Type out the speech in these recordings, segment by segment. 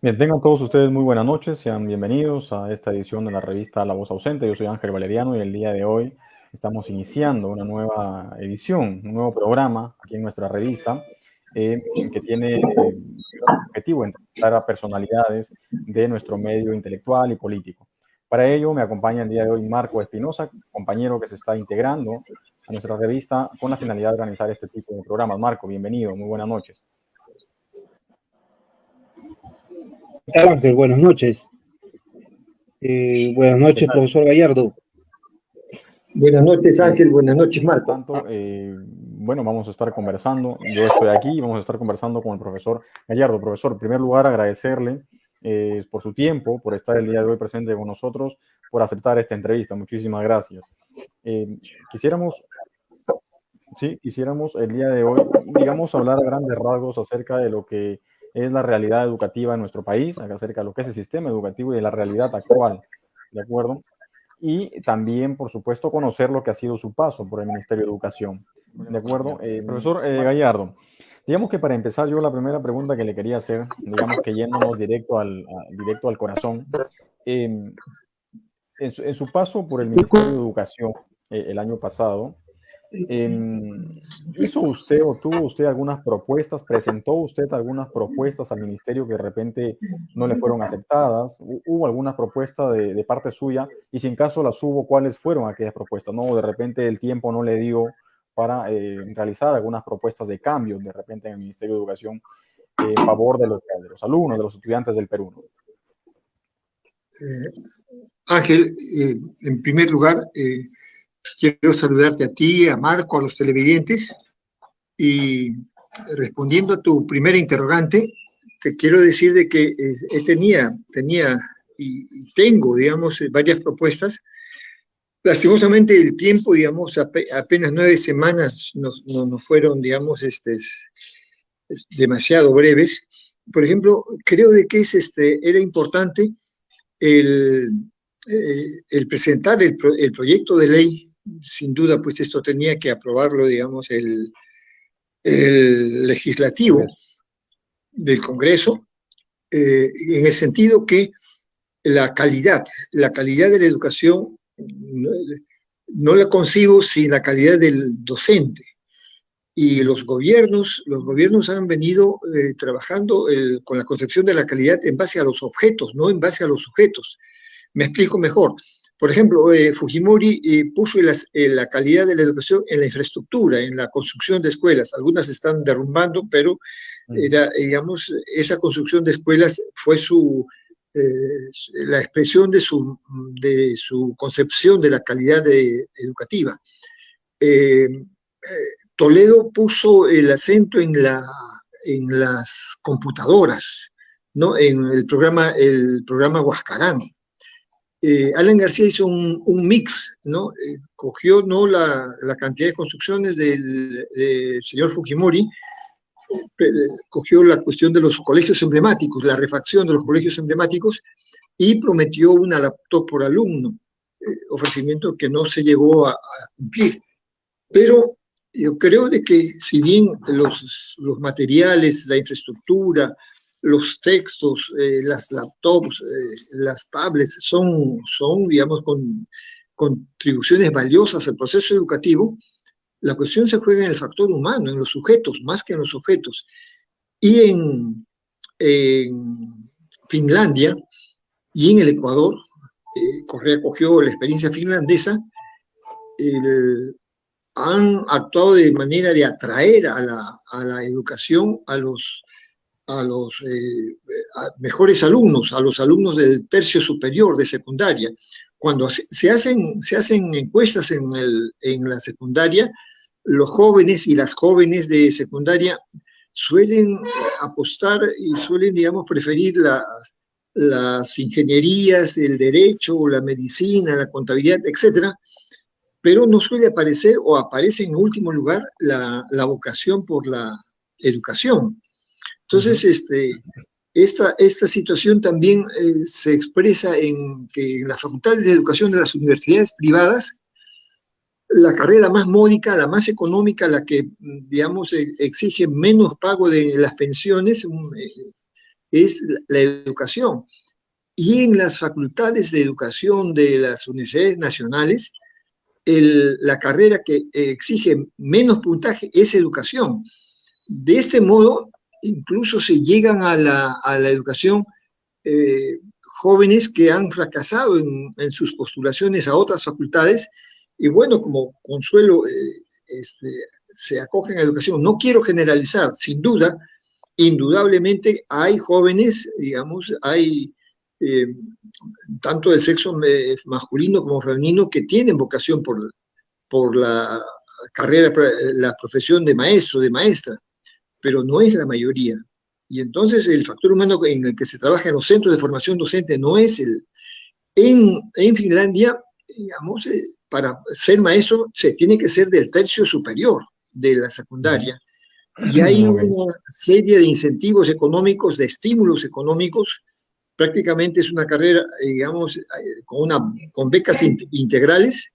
Bien, tengan todos ustedes muy buenas noches, sean bienvenidos a esta edición de la revista La Voz Ausente. Yo soy Ángel Valeriano y el día de hoy estamos iniciando una nueva edición, un nuevo programa aquí en nuestra revista que tiene el objetivo de entrevistar a personalidades de nuestro medio intelectual y político. Para ello me acompaña el día de hoy Marco Espinosa, compañero que se está integrando a nuestra revista con la finalidad de organizar este tipo de programas. Marco, bienvenido, muy buenas noches. ¿Qué tal, Ángel? Buenas noches. Buenas ¿Qué noches, tal? profesor Gallardo. Buenas noches, Ángel. Buenas Y noches, mientras Marco. tanto, bueno, vamos a estar conversando. Yo estoy aquí y vamos a estar conversando con el profesor Gallardo. Profesor, en primer lugar, agradecerle por su tiempo, por estar el día de hoy presente con nosotros, por aceptar esta entrevista. Muchísimas gracias. Quisiéramos el día de hoy, digamos, hablar a grandes rasgos acerca de lo que es la realidad educativa en nuestro país, acerca de lo que es el sistema educativo y de la realidad actual, ¿de acuerdo? Y también, por supuesto, conocer lo que ha sido su paso por el Ministerio de Educación. ¿De acuerdo? Profesor Gallardo, digamos que para empezar yo la primera pregunta que le quería hacer, digamos que yéndonos directo al corazón, en su paso por el Ministerio de Educación el año pasado, ¿hizo usted o tuvo usted algunas propuestas, presentó usted algunas propuestas al ministerio que de repente no le fueron aceptadas? ¿Hubo alguna propuesta de parte suya? Y si en caso las hubo, ¿cuáles fueron aquellas propuestas? ¿No? De repente el tiempo no le dio para realizar algunas propuestas de cambio de repente en el Ministerio de Educación en favor de los alumnos, de los estudiantes del Perú, ¿no? Ángel, en primer lugar, quiero saludarte a ti, a Marco, a los televidentes, y respondiendo a tu primera interrogante, te quiero decir de que tenía y tengo, digamos, varias propuestas. Lastimosamente el tiempo, digamos, apenas 9 semanas nos fueron, digamos, demasiado breves. Por ejemplo, creo de que era importante el, el presentar el proyecto de ley. Sin duda, pues esto tenía que aprobarlo, digamos, el legislativo Congreso. del Congreso, en el sentido que la calidad de la educación no la concibo sin la calidad del docente. Y los gobiernos han venido trabajando con la concepción de la calidad en base a los objetos, no en base a los sujetos. Me explico mejor. Por ejemplo, Fujimori puso la calidad de la educación en la infraestructura, en la construcción de escuelas. Algunas se están derrumbando, pero digamos, esa construcción de escuelas fue la expresión de su concepción de la calidad educativa. Toledo puso el acento en las computadoras, ¿no? En el programa Huascarán. Alan García hizo un mix, ¿no? Cogió no la cantidad de construcciones del señor Fujimori, cogió la cuestión de los colegios emblemáticos, la refacción de los colegios emblemáticos, y prometió una laptop por alumno, ofrecimiento que no se llegó a cumplir. Pero yo creo de que si bien los materiales, la infraestructura, los textos, las laptops, las tablets son digamos, con contribuciones valiosas al proceso educativo, la cuestión se juega en el factor humano, en los sujetos, más que en los objetos. Y en Finlandia y en el Ecuador, Correa cogió la experiencia finlandesa, han actuado de manera de atraer a la educación a los mejores alumnos, a los alumnos del tercio superior de secundaria. Cuando se hacen encuestas en la secundaria, los jóvenes y las jóvenes de secundaria suelen apostar y suelen, digamos, preferir las ingenierías, el derecho, la medicina, la contabilidad, etcétera, pero no suele aparecer o aparece en último lugar la vocación por la educación. Entonces, esta situación también se expresa en que en las facultades de educación de las universidades privadas, la carrera más módica, la más económica, la que, digamos, exige menos pago de las pensiones, es la educación. Y en las facultades de educación de las universidades nacionales, la carrera que exige menos puntaje es educación. De este modo, incluso se llegan a la educación jóvenes que han fracasado en sus postulaciones a otras facultades, y bueno, como consuelo, se acogen a educación. No quiero generalizar, sin duda, indudablemente hay jóvenes, digamos, hay tanto del sexo masculino como femenino que tienen vocación por la carrera, la profesión de maestro, de maestra, pero no es la mayoría. Y entonces el factor humano en el que se trabaja en los centros de formación docente no es el... En Finlandia, digamos, para ser maestro se tiene que ser del tercio superior de la secundaria. Y hay una serie de incentivos económicos, de estímulos económicos. Prácticamente es una carrera, digamos, con becas integrales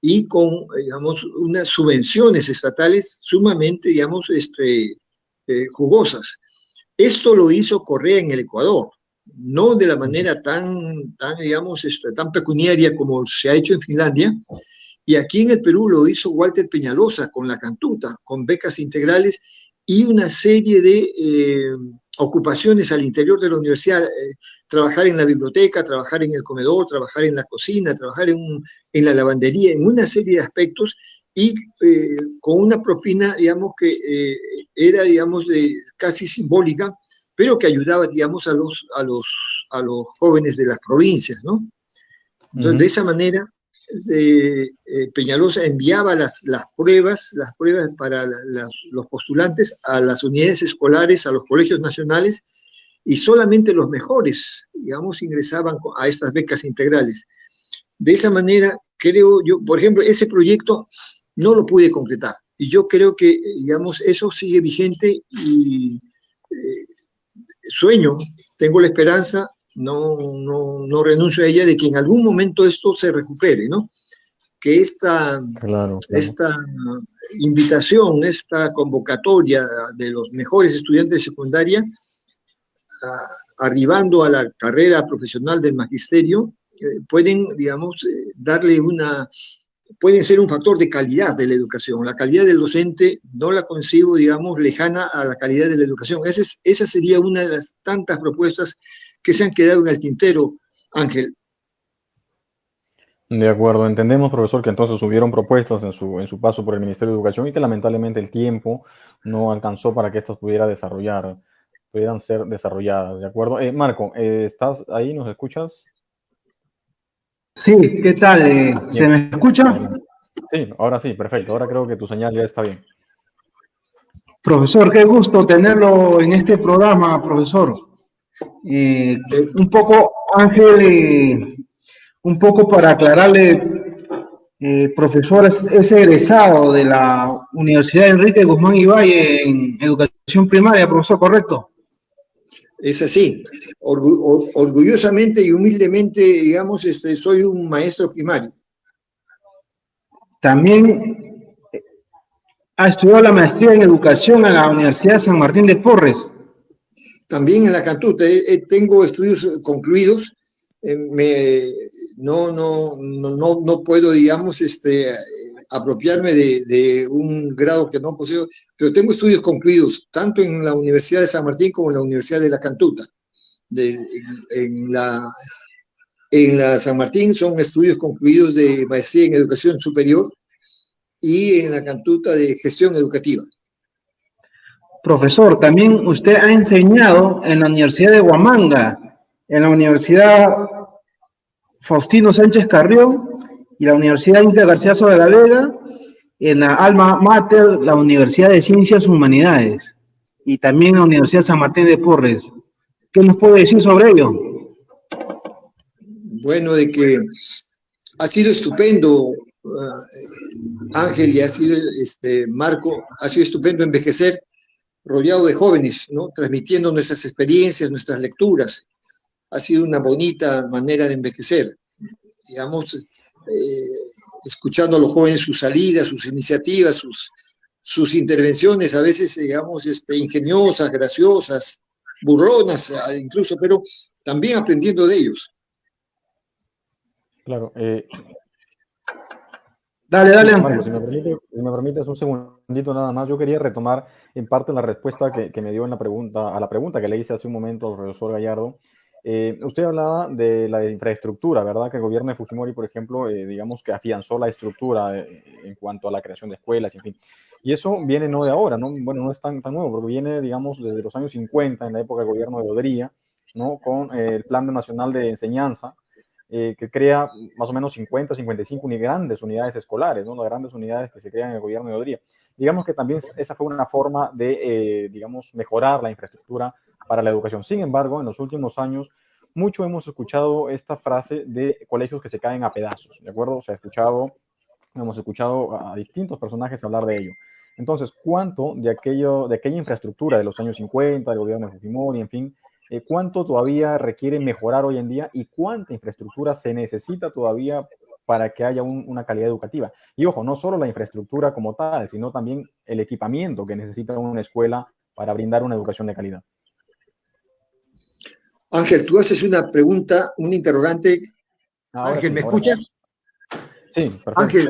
y con, digamos, unas subvenciones estatales sumamente, digamos, jugosas. Esto lo hizo Correa en el Ecuador, no de la manera tan digamos, tan pecuniaria como se ha hecho en Finlandia, y aquí en el Perú lo hizo Walter Peñalosa con la Cantuta, con becas integrales y una serie de ocupaciones al interior de la universidad, trabajar en la biblioteca, trabajar en el comedor, trabajar en la cocina, trabajar en la lavandería, en una serie de aspectos, y con una propina, digamos, que era, digamos, casi simbólica, pero que ayudaba, digamos, a los jóvenes de las provincias, ¿no? Entonces, de esa manera, Peñalosa enviaba las pruebas para los postulantes a las unidades escolares, a los colegios nacionales, y solamente los mejores, digamos, ingresaban a estas becas integrales. De esa manera, creo yo, por ejemplo, ese proyecto no lo pude concretar, y yo creo que, digamos, eso sigue vigente, y sueño, tengo la esperanza, no renuncio a ella, de que en algún momento esto se recupere, ¿no? Que esta invitación, esta convocatoria de los mejores estudiantes de secundaria, arribando a la carrera profesional del magisterio, pueden, digamos, pueden ser un factor de calidad de la educación. La calidad del docente no la concibo, digamos, lejana a la calidad de la educación. Esa sería una de las tantas propuestas que se han quedado en el tintero, Ángel. De acuerdo, entendemos, profesor, que entonces hubieron propuestas en su paso por el Ministerio de Educación y que lamentablemente el tiempo no alcanzó para que estas pudieran ser desarrolladas, ¿de acuerdo? Marco, ¿estás ahí? ¿Nos escuchas? Sí, ¿qué tal? ¿Se me escucha? Sí, ahora sí, perfecto. Ahora creo que tu señal ya está bien. Profesor, qué gusto tenerlo en este programa, profesor. Un poco, Ángel, un poco para aclararle, profesor es egresado de la Universidad Enrique Guzmán y Valle en educación primaria, profesor, ¿correcto? Es así. Orgullosamente y humildemente, digamos, soy un maestro primario. También ha estudiado la maestría en educación en la Universidad San Martín de Porres. También en la Cantuta. Tengo estudios concluidos. No puedo, digamos, apropiarme de un grado que no poseo, pero tengo estudios concluidos, tanto en la Universidad de San Martín como en la Universidad de la Cantuta. En la San Martín son estudios concluidos de maestría en educación superior, y en la Cantuta de gestión educativa. Profesor, también usted ha enseñado en la Universidad de Huamanga, en la Universidad Faustino Sánchez Carrión y la Universidad Inca Garcilaso de la Vega, en la alma mater, la Universidad de Ciencias Humanidades, y también en la Universidad San Martín de Porres. ¿Qué nos puede decir sobre ello? Bueno, de que ha sido estupendo, Ángel, y ha sido, Marco, ha sido estupendo envejecer rodeado de jóvenes, ¿no? Transmitiendo nuestras experiencias, nuestras lecturas. Ha sido una bonita manera de envejecer, digamos, escuchando a los jóvenes sus salidas, sus iniciativas, sus intervenciones, a veces, digamos, ingeniosas, graciosas, burlonas incluso, pero también aprendiendo de ellos. Claro. Dale, Marco, Ángel. si me permites un segundito nada más, yo quería retomar en parte la respuesta que me dio en la pregunta, a la pregunta que le hice hace un momento al profesor Gallardo. Usted hablaba de la infraestructura, ¿verdad? Que el gobierno de Fujimori, por ejemplo, digamos que afianzó la estructura en cuanto a la creación de escuelas, en fin. Y eso viene no de ahora, ¿no? Bueno, no es tan nuevo, porque viene, digamos, desde los años 50, en la época del gobierno de Odría, ¿no? Con el Plan Nacional de Enseñanza, que crea más o menos 50, 55 grandes unidades escolares, ¿no? Las grandes unidades que se crean en el gobierno de Odría. Digamos que también esa fue una forma de, digamos, mejorar la infraestructura para la educación. Sin embargo, en los últimos años, mucho hemos escuchado esta frase de colegios que se caen a pedazos, ¿de acuerdo? O sea, hemos escuchado a distintos personajes hablar de ello. Entonces, ¿cuánto de aquella infraestructura de los años 50, del gobierno de Fujimori, en fin, cuánto todavía requiere mejorar hoy en día y cuánta infraestructura se necesita todavía para que haya una calidad educativa? Y ojo, no solo la infraestructura como tal, sino también el equipamiento que necesita una escuela para brindar una educación de calidad. Ángel, tú haces una pregunta, un interrogante. Ángel, Sí, ¿me escuchas? Sí, perfecto. Ángel,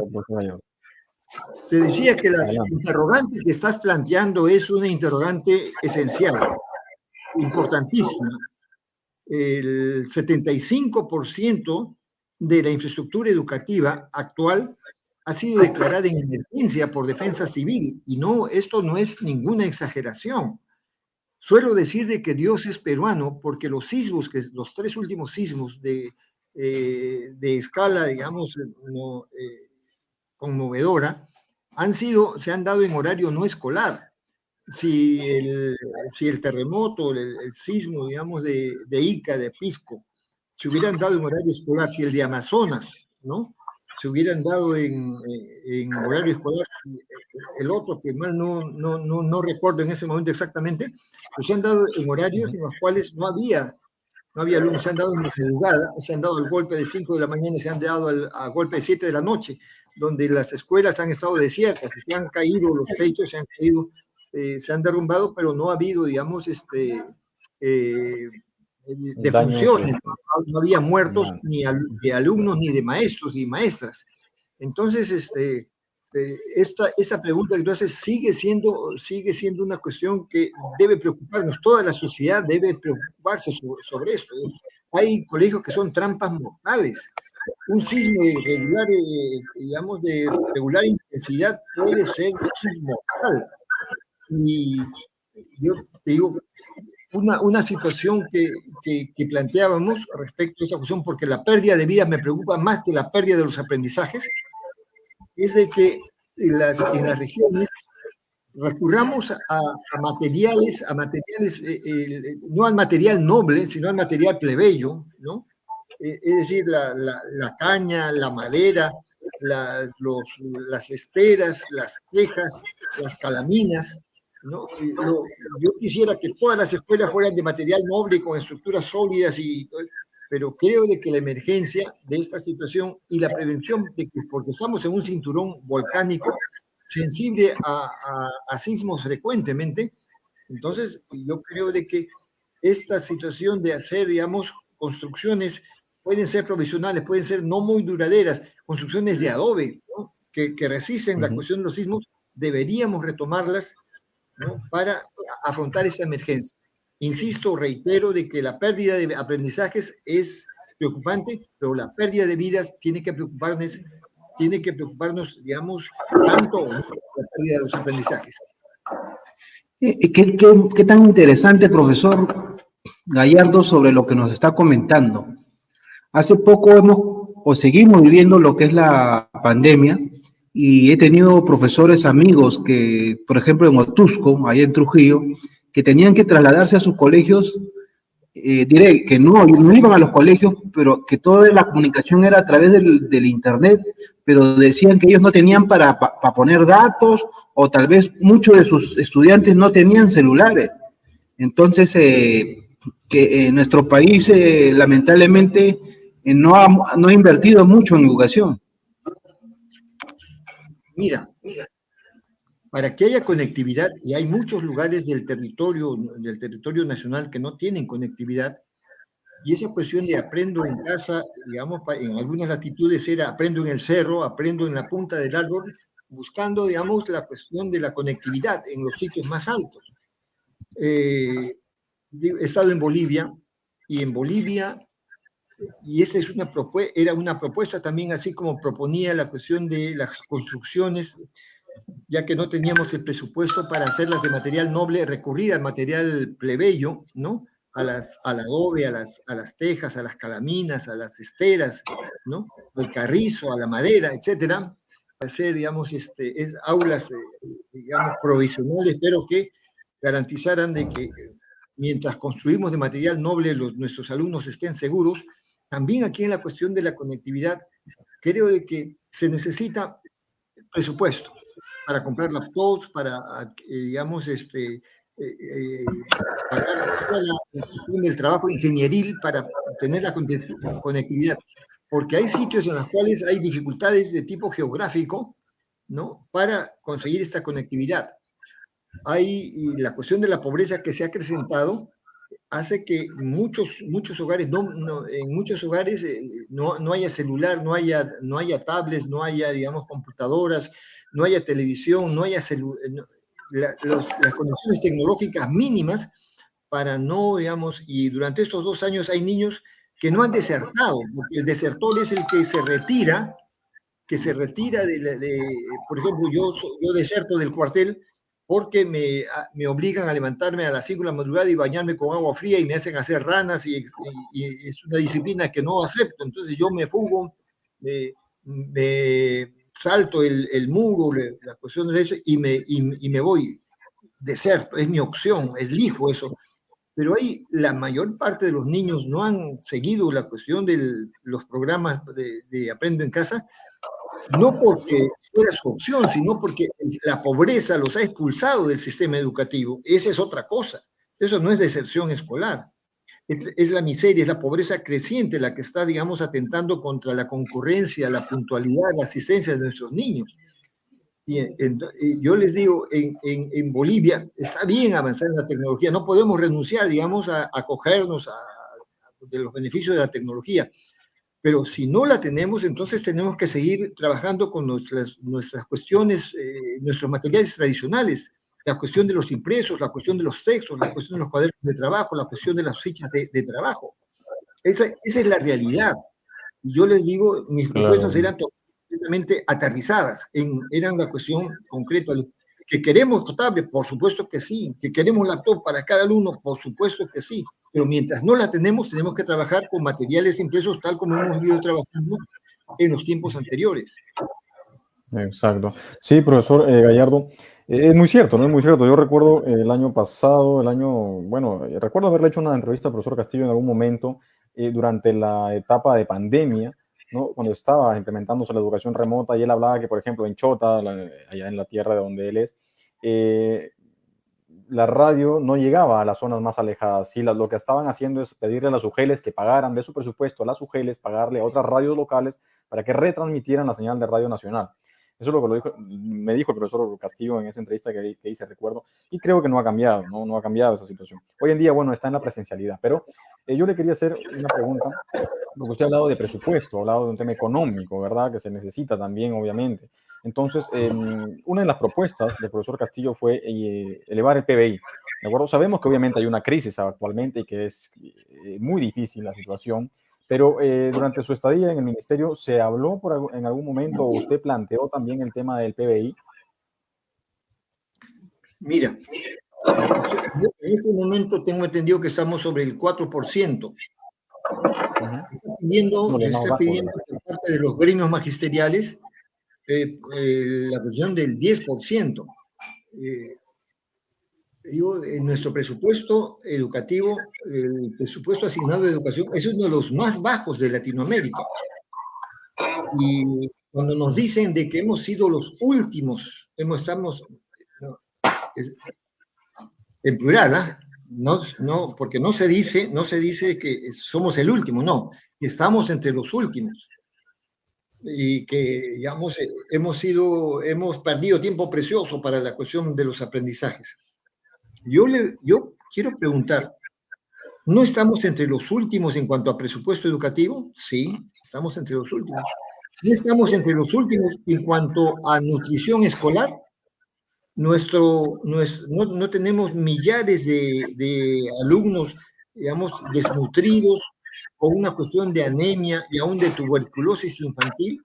te decía que la interrogante que estás planteando es una interrogante esencial, importantísima. El 75% de la infraestructura educativa actual ha sido declarada en emergencia por defensa civil, y no, esto no es ninguna exageración. Suelo decir de que Dios es peruano porque los sismos, los 3 últimos sismos de escala, digamos, conmovedora, se han dado en horario no escolar. Si el terremoto, el sismo, digamos, de Ica, de Pisco, se hubieran dado en horario escolar, si el de Amazonas, ¿no? Se hubieran dado en horario escolar, el otro que mal no recuerdo en ese momento exactamente, pues se han dado en horarios en los cuales no había alumnos, se han dado en la madrugada, se han dado el golpe de 5 de la mañana y se han dado a golpe de 7 de la noche, donde las escuelas han estado desiertas, se han caído los techos, se han derrumbado, pero no ha habido, digamos, defunciones, no había muertos ni de alumnos, ni de maestros, ni maestras. Entonces, esta pregunta que tú haces sigue siendo una cuestión que debe preocuparnos. Toda la sociedad debe preocuparse sobre esto. Hay colegios que son trampas mortales. Un sismo irregular, digamos, de regular intensidad puede ser mortal. Y yo te digo, una situación que planteábamos respecto a esa cuestión, porque la pérdida de vida me preocupa más que la pérdida de los aprendizajes, es de que en las regiones recurramos a materiales, no al material noble, sino al material plebeyo, ¿no? Es decir, la caña, la madera, las esteras, las quejas, las calaminas, ¿no? Yo quisiera que todas las escuelas fueran de material noble, con estructuras sólidas, pero creo de que la emergencia de esta situación y la prevención, porque estamos en un cinturón volcánico sensible a sismos frecuentemente, entonces yo creo de que esta situación de hacer, digamos, construcciones pueden ser provisionales, pueden ser no muy duraderas, construcciones de adobe, ¿no? que resisten la cuestión de los sismos, deberíamos retomarlas, ¿no? Para afrontar esta emergencia. Insisto, reitero de que la pérdida de aprendizajes es preocupante, pero la pérdida de vidas tiene que preocuparnos, digamos, tanto la pérdida de los aprendizajes. ¿Qué tan interesante, profesor Gallardo, sobre lo que nos está comentando? Hace poco seguimos viviendo lo que es la pandemia, y he tenido profesores amigos que, por ejemplo, en Otusco, allá en Trujillo, que tenían que trasladarse a sus colegios, diré que no iban a los colegios, pero que toda la comunicación era a través del internet, pero decían que ellos no tenían para poner datos, o tal vez muchos de sus estudiantes no tenían celulares. Entonces, que nuestro país lamentablemente no ha invertido mucho en educación. Mira, para que haya conectividad, y hay muchos lugares del territorio nacional que no tienen conectividad, y esa cuestión de aprendo en casa, digamos, en algunas latitudes era aprendo en el cerro, aprendo en la punta del árbol, buscando, digamos, la cuestión de la conectividad en los sitios más altos. He estado en Bolivia, y en Bolivia, y esa es era una propuesta también, así como proponía la cuestión de las construcciones, ya que no teníamos el presupuesto para hacerlas de material noble, recurrir al material plebeyo, ¿no? Al adobe, a las tejas, a las calaminas, a las esteras, ¿no? Al carrizo, a la madera, etcétera, hacer, digamos, aulas, digamos, provisionales, pero que garantizaran de que mientras construimos de material noble nuestros alumnos estén seguros. También aquí en la cuestión de la conectividad, creo de que se necesita presupuesto para comprar laptops, para, digamos, pagar toda el trabajo ingenieril para tener la conectividad, porque hay sitios en los cuales hay dificultades de tipo geográfico, ¿no? Para conseguir esta conectividad. Y la cuestión de la pobreza que se ha acrecentado hace que muchos hogares, en muchos hogares no haya celular, no haya tablets, no haya, digamos, computadoras, no haya televisión, no haya las condiciones tecnológicas mínimas para no, digamos, y durante estos 2 años hay niños que no han desertado, porque el desertor es el que se retira por ejemplo, yo deserto del cuartel porque me obligan a levantarme a las 5 de la madrugada y bañarme con agua fría y me hacen hacer ranas y es una disciplina que no acepto. Entonces yo me fugo, me salto el muro, la cuestión de eso, y me voy, deserto, es mi opción, elijo eso. Pero la mayor parte de los niños no han seguido la cuestión de los programas de Aprendo en Casa, no porque fuera su opción, sino porque la pobreza los ha expulsado del sistema educativo. Esa es otra cosa. Eso no es deserción escolar. Es la miseria, es la pobreza creciente la que está, digamos, atentando contra la concurrencia, la puntualidad, la asistencia de nuestros niños. Y yo les digo, en Bolivia está bien avanzar en la tecnología, no podemos renunciar, digamos, a acogernos de los beneficios de la tecnología, pero si no la tenemos, entonces tenemos que seguir trabajando con nuestras cuestiones, nuestros materiales tradicionales, la cuestión de los impresos, la cuestión de los textos, la cuestión de los cuadernos de trabajo, la cuestión de las fichas de trabajo. Esa es la realidad. Y yo les digo, mis propuestas eran totalmente aterrizadas, eran la cuestión concreta. ¿Que queremos tablet? Por supuesto que sí. ¿Que queremos laptop para cada alumno? Por supuesto que sí. Pero mientras no la tenemos que trabajar con materiales impresos tal como hemos ido trabajando en los tiempos anteriores. Exacto. Sí, profesor Gallardo, es muy cierto, ¿no? Es muy cierto. Yo recuerdo el año pasado, recuerdo haberle hecho una entrevista al profesor Castillo en algún momento durante la etapa de pandemia, ¿no? Cuando estaba implementándose la educación remota, y él hablaba que, por ejemplo, en Chota, allá en la tierra de donde él es, la radio no llegaba a las zonas más alejadas. Sí, lo que estaban haciendo es pedirle a las UGELes que pagaran de su presupuesto a las UGELes, pagarle a otras radios locales para que retransmitieran la señal de Radio Nacional. Eso es lo que me dijo el profesor Castillo en esa entrevista que hice, recuerdo, y creo que no ha cambiado, no ha cambiado esa situación. Hoy en día, está en la presencialidad, pero yo le quería hacer una pregunta, porque usted ha hablado de presupuesto, ha hablado de un tema económico, ¿verdad?, que se necesita también, obviamente. Entonces, una de las propuestas del profesor Castillo fue elevar el PBI, ¿de acuerdo? Sabemos que obviamente hay una crisis actualmente y que es muy difícil la situación, pero durante su estadía en el ministerio, ¿se habló en algún momento o usted planteó también el tema del PBI? Mira, en este momento tengo entendido que estamos sobre el 4%. Está pidiendo por parte de los gremios magisteriales la cuestión del 10%. En nuestro presupuesto educativo, el presupuesto asignado de educación es uno de los más bajos de Latinoamérica. Y cuando nos dicen de que hemos sido los últimos, en plural, no, porque no se dice que somos el último, no, estamos entre los últimos. y que, digamos, hemos perdido tiempo precioso para la cuestión de los aprendizajes. Yo quiero preguntar, ¿no estamos entre los últimos en cuanto a presupuesto educativo? Sí, estamos entre los últimos. ¿No estamos entre los últimos en cuanto a nutrición escolar? No tenemos millares de alumnos, digamos, desnutridos, con una cuestión de anemia y aún de tuberculosis infantil.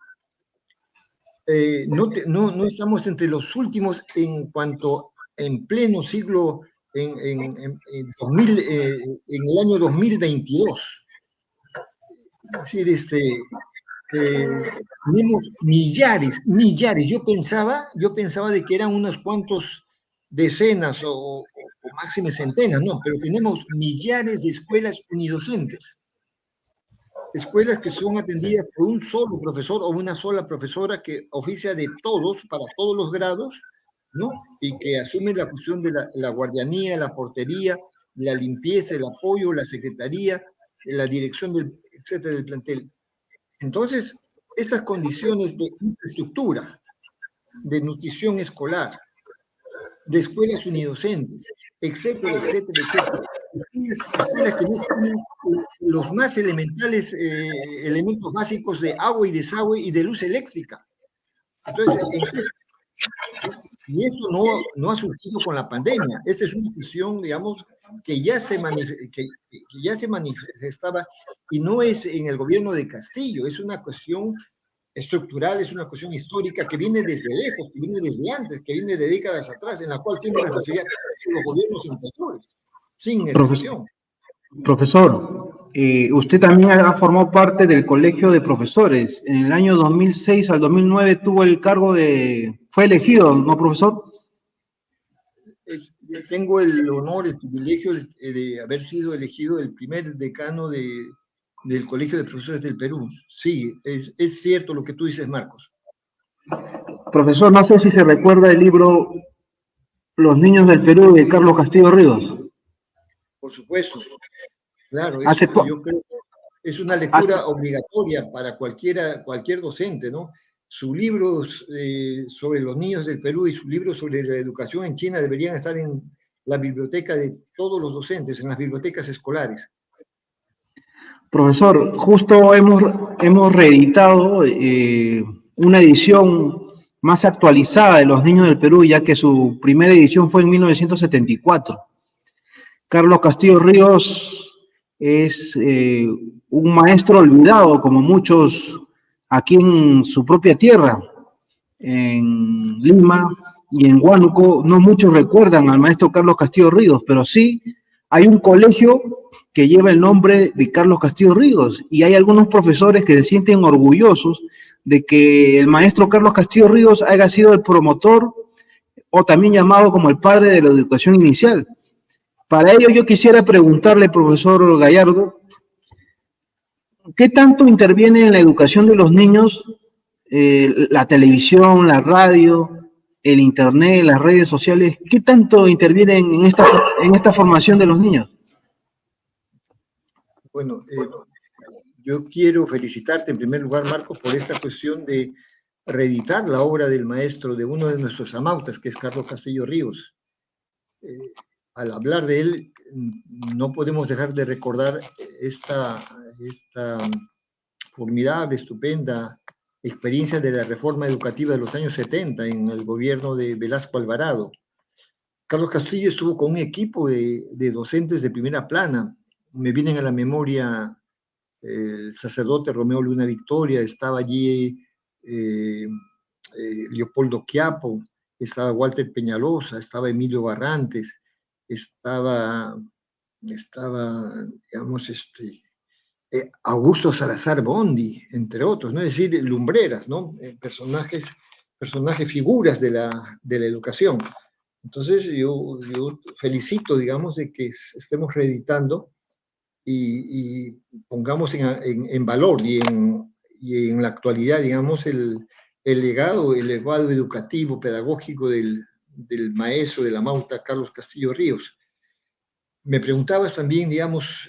No estamos entre los últimos en cuanto en pleno siglo, en el año 2022. Es decir, tenemos millares. Yo pensaba de que eran unos cuantos decenas o máxime centenas, no, pero tenemos millares de escuelas unidocentes. Escuelas que son atendidas por un solo profesor o una sola profesora que oficia de todos, para todos los grados, ¿no? Y que asume la cuestión de la guardianía, la portería, la limpieza, el apoyo, la secretaría, la dirección etcétera, del plantel. Entonces, estas condiciones de infraestructura, de nutrición escolar, de escuelas unidocentes, etcétera, etcétera, etcétera, escuelas que no tienen los más elementales elementos básicos de agua y desagüe y de luz eléctrica. Entonces, y esto no ha surgido con la pandemia. Esta es una cuestión, digamos, que ya se manifestaba, y no es en el gobierno de Castillo, es una cuestión estructural, es una cuestión histórica que viene desde lejos, que viene desde antes, que viene de décadas atrás, en la cual tiene responsabilidad los gobiernos anteriores, sin excepción. Profesor, usted también ha formado parte del Colegio de Profesores. En el año 2006 al 2009 tuvo el cargo fue elegido, ¿no, profesor? Tengo el honor, el privilegio de haber sido elegido el primer decano del Colegio de Profesores del Perú. Sí, es cierto lo que tú dices, Marcos. Profesor, no sé si se recuerda el libro Los niños del Perú de Carlos Castillo Ríos. Por supuesto. Claro, yo creo que es una lectura obligatoria para cualquier docente, ¿no? Sus libros sobre los niños del Perú y sus libros sobre la educación en China deberían estar en la biblioteca de todos los docentes, en las bibliotecas escolares. Profesor, justo hemos reeditado una edición más actualizada de Los Niños del Perú, ya que su primera edición fue en 1974. Carlos Castillo Ríos es un maestro olvidado, como muchos aquí en su propia tierra, en Lima y en Huánuco. No muchos recuerdan al maestro Carlos Castillo Ríos, pero sí hay un colegio que lleva el nombre de Carlos Castillo Ríos, y hay algunos profesores que se sienten orgullosos de que el maestro Carlos Castillo Ríos haya sido el promotor, o también llamado como el padre de la educación inicial. Para ello yo quisiera preguntarle, profesor Gallardo, ¿qué tanto interviene en la educación de los niños la televisión, la radio, el internet, las redes sociales? ¿Qué tanto intervienen en esta formación de los niños? Bueno, yo quiero felicitarte en primer lugar, Marcos, por esta cuestión de reeditar la obra del maestro, de uno de nuestros amautas, que es Carlos Castillo Ríos. Al hablar de él, no podemos dejar de recordar esta formidable, estupenda experiencia de la reforma educativa de los años 70 en el gobierno de Velasco Alvarado. Carlos Castillo estuvo con un equipo de docentes de primera plana. Me vienen a la memoria el sacerdote Romeo Luna Victoria, estaba allí Leopoldo Quiapo, estaba Walter Peñalosa, estaba Emilio Barrantes, estaba digamos, Augusto Salazar Bondi, entre otros, ¿no? Es decir, lumbreras, ¿no? Personajes, figuras de la educación. Entonces, yo felicito, digamos, de que estemos reeditando y pongamos en valor y en la actualidad, digamos, el legado educativo, pedagógico del maestro de la Mauta, Carlos Castillo Ríos. Me preguntabas también, digamos,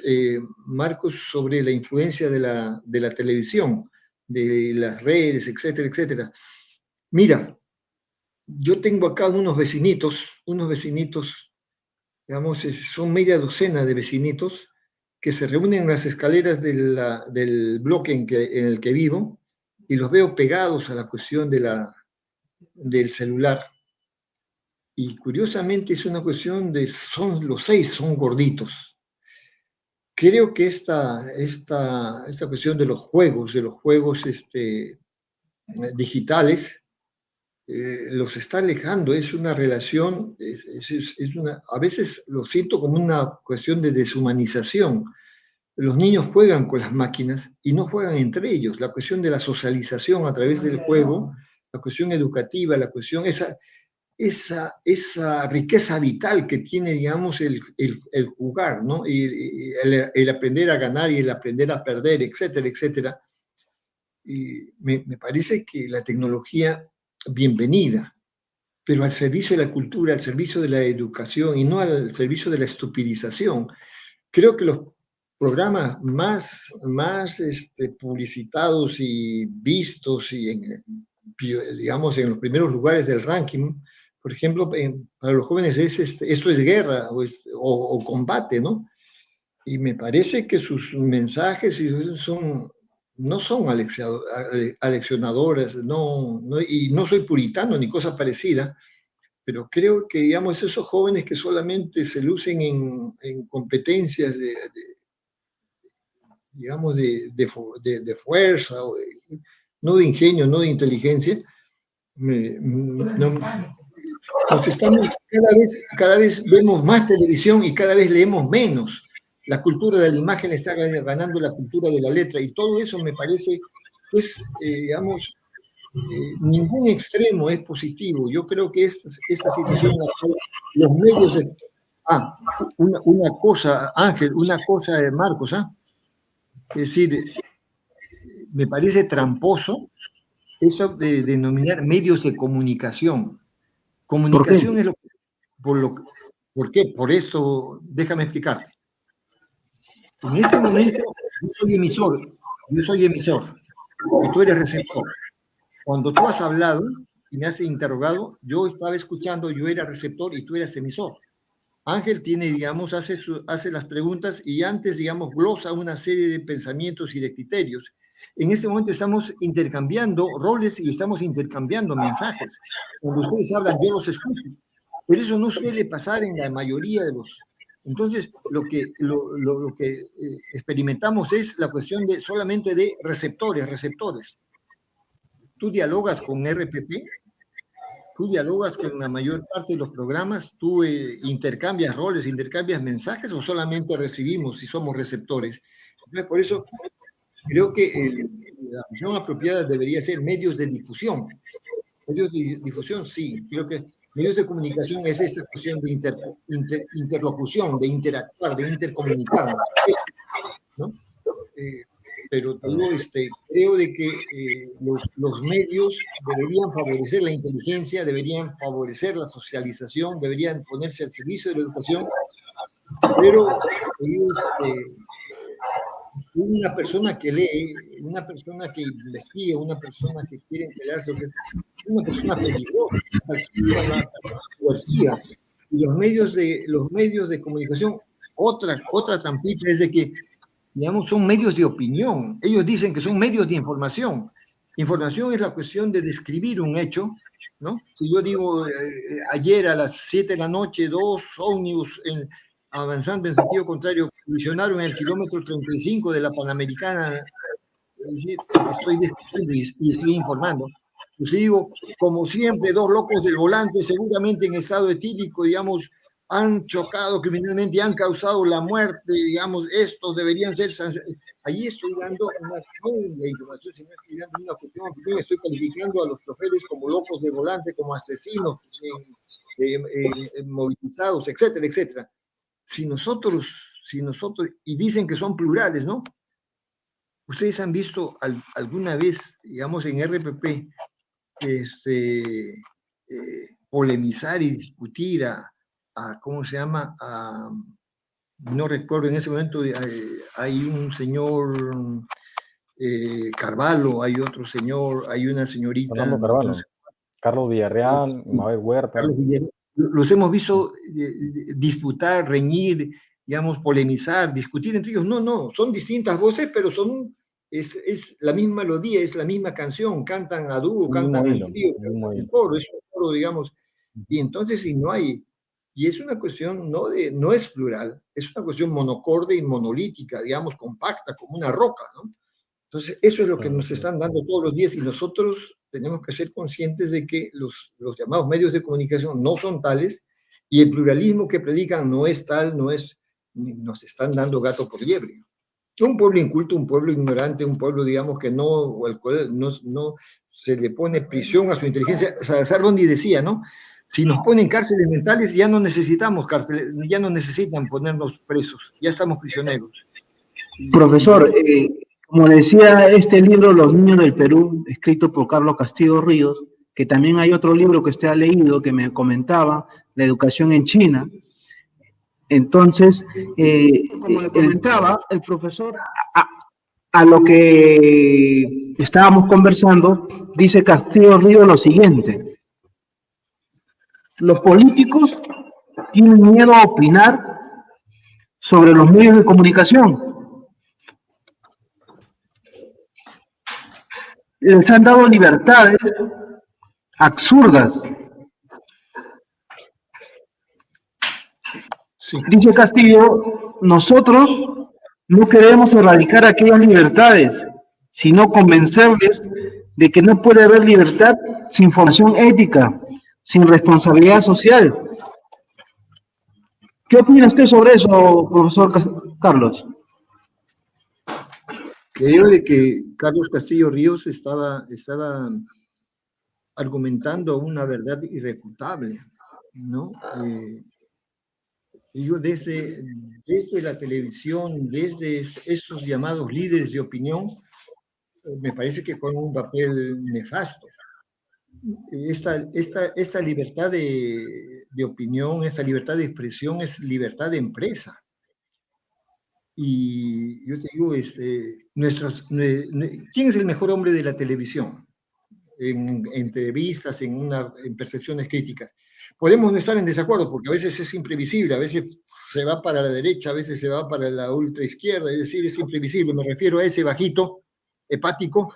Marcos, sobre la influencia de la televisión. de las redes, etcétera, etcétera. Mira, yo tengo acá unos vecinitos, digamos, son media docena de vecinitos que se reúnen en las escaleras del bloque en el que vivo y los veo pegados a la cuestión del celular. Y curiosamente es una cuestión los 6 son gorditos. Creo que esta cuestión de los juegos digitales, los está alejando, es una relación, a veces lo siento como una cuestión de deshumanización. Los niños juegan con las máquinas y no juegan entre ellos. La cuestión de la socialización a través del juego, la cuestión educativa, la cuestión, esa riqueza vital que tiene, digamos, el jugar, ¿no? Y el aprender a ganar y el aprender a perder, etcétera, etcétera. Y me parece que la tecnología, bienvenida, pero al servicio de la cultura, al servicio de la educación y no al servicio de la estupidización. Creo que los programas más publicitados y vistos y digamos en los primeros lugares del ranking, por ejemplo, para los jóvenes esto es guerra o combate, ¿no? Y me parece que sus mensajes no son aleccionadores, y no soy puritano ni cosa parecida, pero creo que, digamos, esos jóvenes que solamente se lucen en competencias digamos, de fuerza, no de ingenio, no de inteligencia, cada vez vemos más televisión y cada vez leemos menos. La cultura de la imagen está ganando la cultura de la letra y todo eso me parece, pues, digamos, ningún extremo es positivo. Yo creo que esta situación en la cual los medios de... una cosa, Ángel, una cosa, Marcos, es decir, me parece tramposo eso de denominar medios de comunicación. Comunicación es ¿por qué? Por esto, déjame explicarte. En este momento, yo soy emisor, y tú eres receptor. Cuando tú has hablado y me has interrogado, yo estaba escuchando, yo era receptor y tú eras emisor. Ángel tiene, digamos, hace las preguntas y antes, digamos, glosa una serie de pensamientos y de criterios. En este momento estamos intercambiando roles y estamos intercambiando mensajes. Cuando ustedes hablan, yo los escucho. Pero eso no suele pasar en la mayoría de los... Entonces, lo que experimentamos es la cuestión solamente de receptores. Tú dialogas con RPP, tú dialogas con la mayor parte de los programas, tú intercambias roles, intercambias mensajes o solamente recibimos si somos receptores. Entonces, por eso creo que la función apropiada debería ser medios de difusión. Medios de difusión, sí, creo que medios de comunicación es esta cuestión de interlocución, de interactuar, de intercomunicarnos, ¿no? Pero te digo, creo de que los medios deberían favorecer la inteligencia, deberían favorecer la socialización, deberían ponerse al servicio de la educación, pero una persona que lee, una persona que investiga, una persona que quiere enterarse, una persona peligrosa, una coerciva. Y los medios de comunicación, otra trampita es de que, digamos, son medios de opinión. Ellos dicen que son medios de información. Información es la cuestión de describir un hecho, ¿no? Si yo digo, ayer a las 7 de la noche, 2 ómnibus avanzando en sentido contrario colisionaron en el kilómetro 35 de la Panamericana, es decir, estoy describiendo y estoy informando. Pues digo, como siempre, 2 locos del volante, seguramente en estado etílico, digamos, han chocado criminalmente y han causado la muerte, digamos, estos deberían ser sancionados. Ahí estoy dando la información, si no estoy dando una cuestión, estoy calificando a los choferes como locos de volante, como asesinos movilizados, etcétera, etcétera. Si nosotros, y dicen que son plurales, ¿no? ¿Ustedes han visto alguna vez, digamos, en RPP, polemizar y discutir ¿cómo se llama? No recuerdo en ese momento, hay un señor Carvalho, hay otro señor, hay una señorita, Fernando no, Carvalho, Carlos Villarreal, Mabel Huerta. Carlos Villarreal, los hemos visto disputar, reñir, digamos, polemizar, discutir entre ellos. No, son distintas voces, pero es la misma melodía, es la misma canción, cantan a dúo, Un mismo cantan en hilo, trío, un mismo en hilo. coro, es un coro, digamos. Y entonces, si no hay, y es una cuestión, no es plural, es una cuestión monocorde y monolítica, digamos, compacta, como una roca, ¿no? Entonces, eso es lo que Claro, nos sí. están dando todos los días y nosotros tenemos que ser conscientes de que los llamados medios de comunicación no son tales y el pluralismo que predican no es tal, nos están dando gato por liebre. Un pueblo inculto, un pueblo ignorante, un pueblo, digamos, que no, o al cual no se le pone prisión a su inteligencia. Salazar Bondi decía, ¿no? Si nos ponen cárceles mentales, ya no necesitamos cárceles, ya no necesitan ponernos presos, ya estamos prisioneros. Profesor, como decía este libro, Los niños del Perú, escrito por Carlos Castillo Ríos, que también hay otro libro que usted ha leído que me comentaba, La educación en China. Entonces, como le comentaba, el profesor, a lo que estábamos conversando, dice Castillo Ríos lo siguiente: los políticos tienen miedo a opinar sobre los medios de comunicación. Les han dado libertades absurdas. Sí. Dice Castillo, nosotros no queremos erradicar aquellas libertades, sino convencerles de que no puede haber libertad sin formación ética, sin responsabilidad social. ¿Qué opina usted sobre eso, profesor Carlos? Creo de que Carlos Castillo Ríos estaba argumentando una verdad irrefutable, ¿no? Yo desde la televisión, desde estos llamados líderes de opinión, me parece que juegan un papel nefasto. Esta libertad de opinión, esta libertad de expresión es libertad de empresa. Y yo te digo, ¿quién es el mejor hombre de la televisión? En entrevistas, en percepciones críticas. Podemos no estar en desacuerdo porque a veces es imprevisible, a veces se va para la derecha, a veces se va para la ultra izquierda, es decir, es imprevisible. Me refiero a ese bajito, hepático,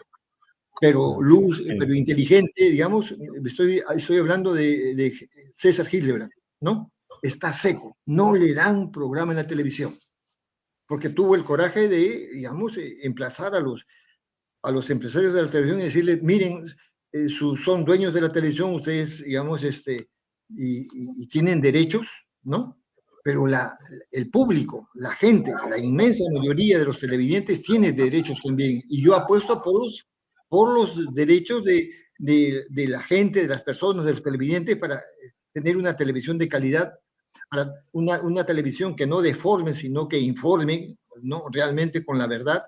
pero pero inteligente, digamos. Estoy hablando de César Hildebrand, ¿no? Está seco, no le dan programa en la televisión, porque tuvo el coraje de, digamos, emplazar a los empresarios de la televisión y decirles, miren, son dueños de la televisión, ustedes, digamos, y tienen derechos, ¿no? Pero el público, la gente, la inmensa mayoría de los televidentes tiene derechos también. Y yo apuesto por los derechos de la gente, de las personas, de los televidentes, para tener una televisión de calidad, para una televisión que no deforme, sino que informe, ¿no? Realmente con la verdad.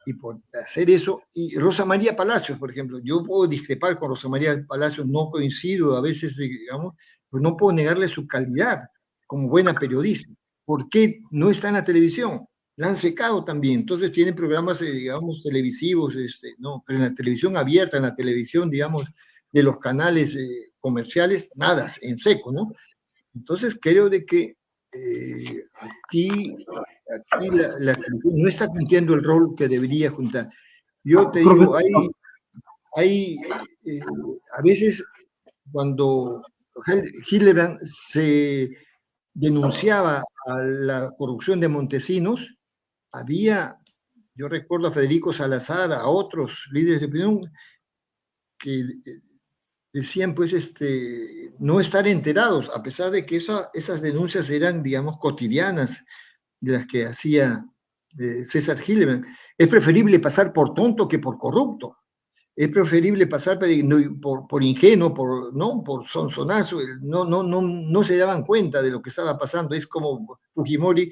Y por hacer eso, y Rosa María Palacios, por ejemplo, yo puedo discrepar con Rosa María Palacios, no coincido a veces, digamos, pues no puedo negarle su calidad como buena periodista. ¿Por qué no está en la televisión? La han secado también, entonces tiene programas, digamos, televisivos, no, pero en la televisión abierta, en la televisión, digamos, de los canales comerciales, nada, en seco, ¿no? Entonces creo de que aquí la televisión no está cumpliendo el rol que debería juntar. Yo te digo, a veces cuando Hildebrand se denunciaba a la corrupción de Montesinos, yo recuerdo a Federico Salazar, a otros líderes de opinión, que decían, pues, no estar enterados, a pesar de que esas denuncias eran, digamos, cotidianas, de las que hacía César Hildebrand. Es preferible pasar por tonto que por corrupto. Es preferible pasar por ingenuo, por sonsonazo. No se daban cuenta de lo que estaba pasando. Es como Fujimori,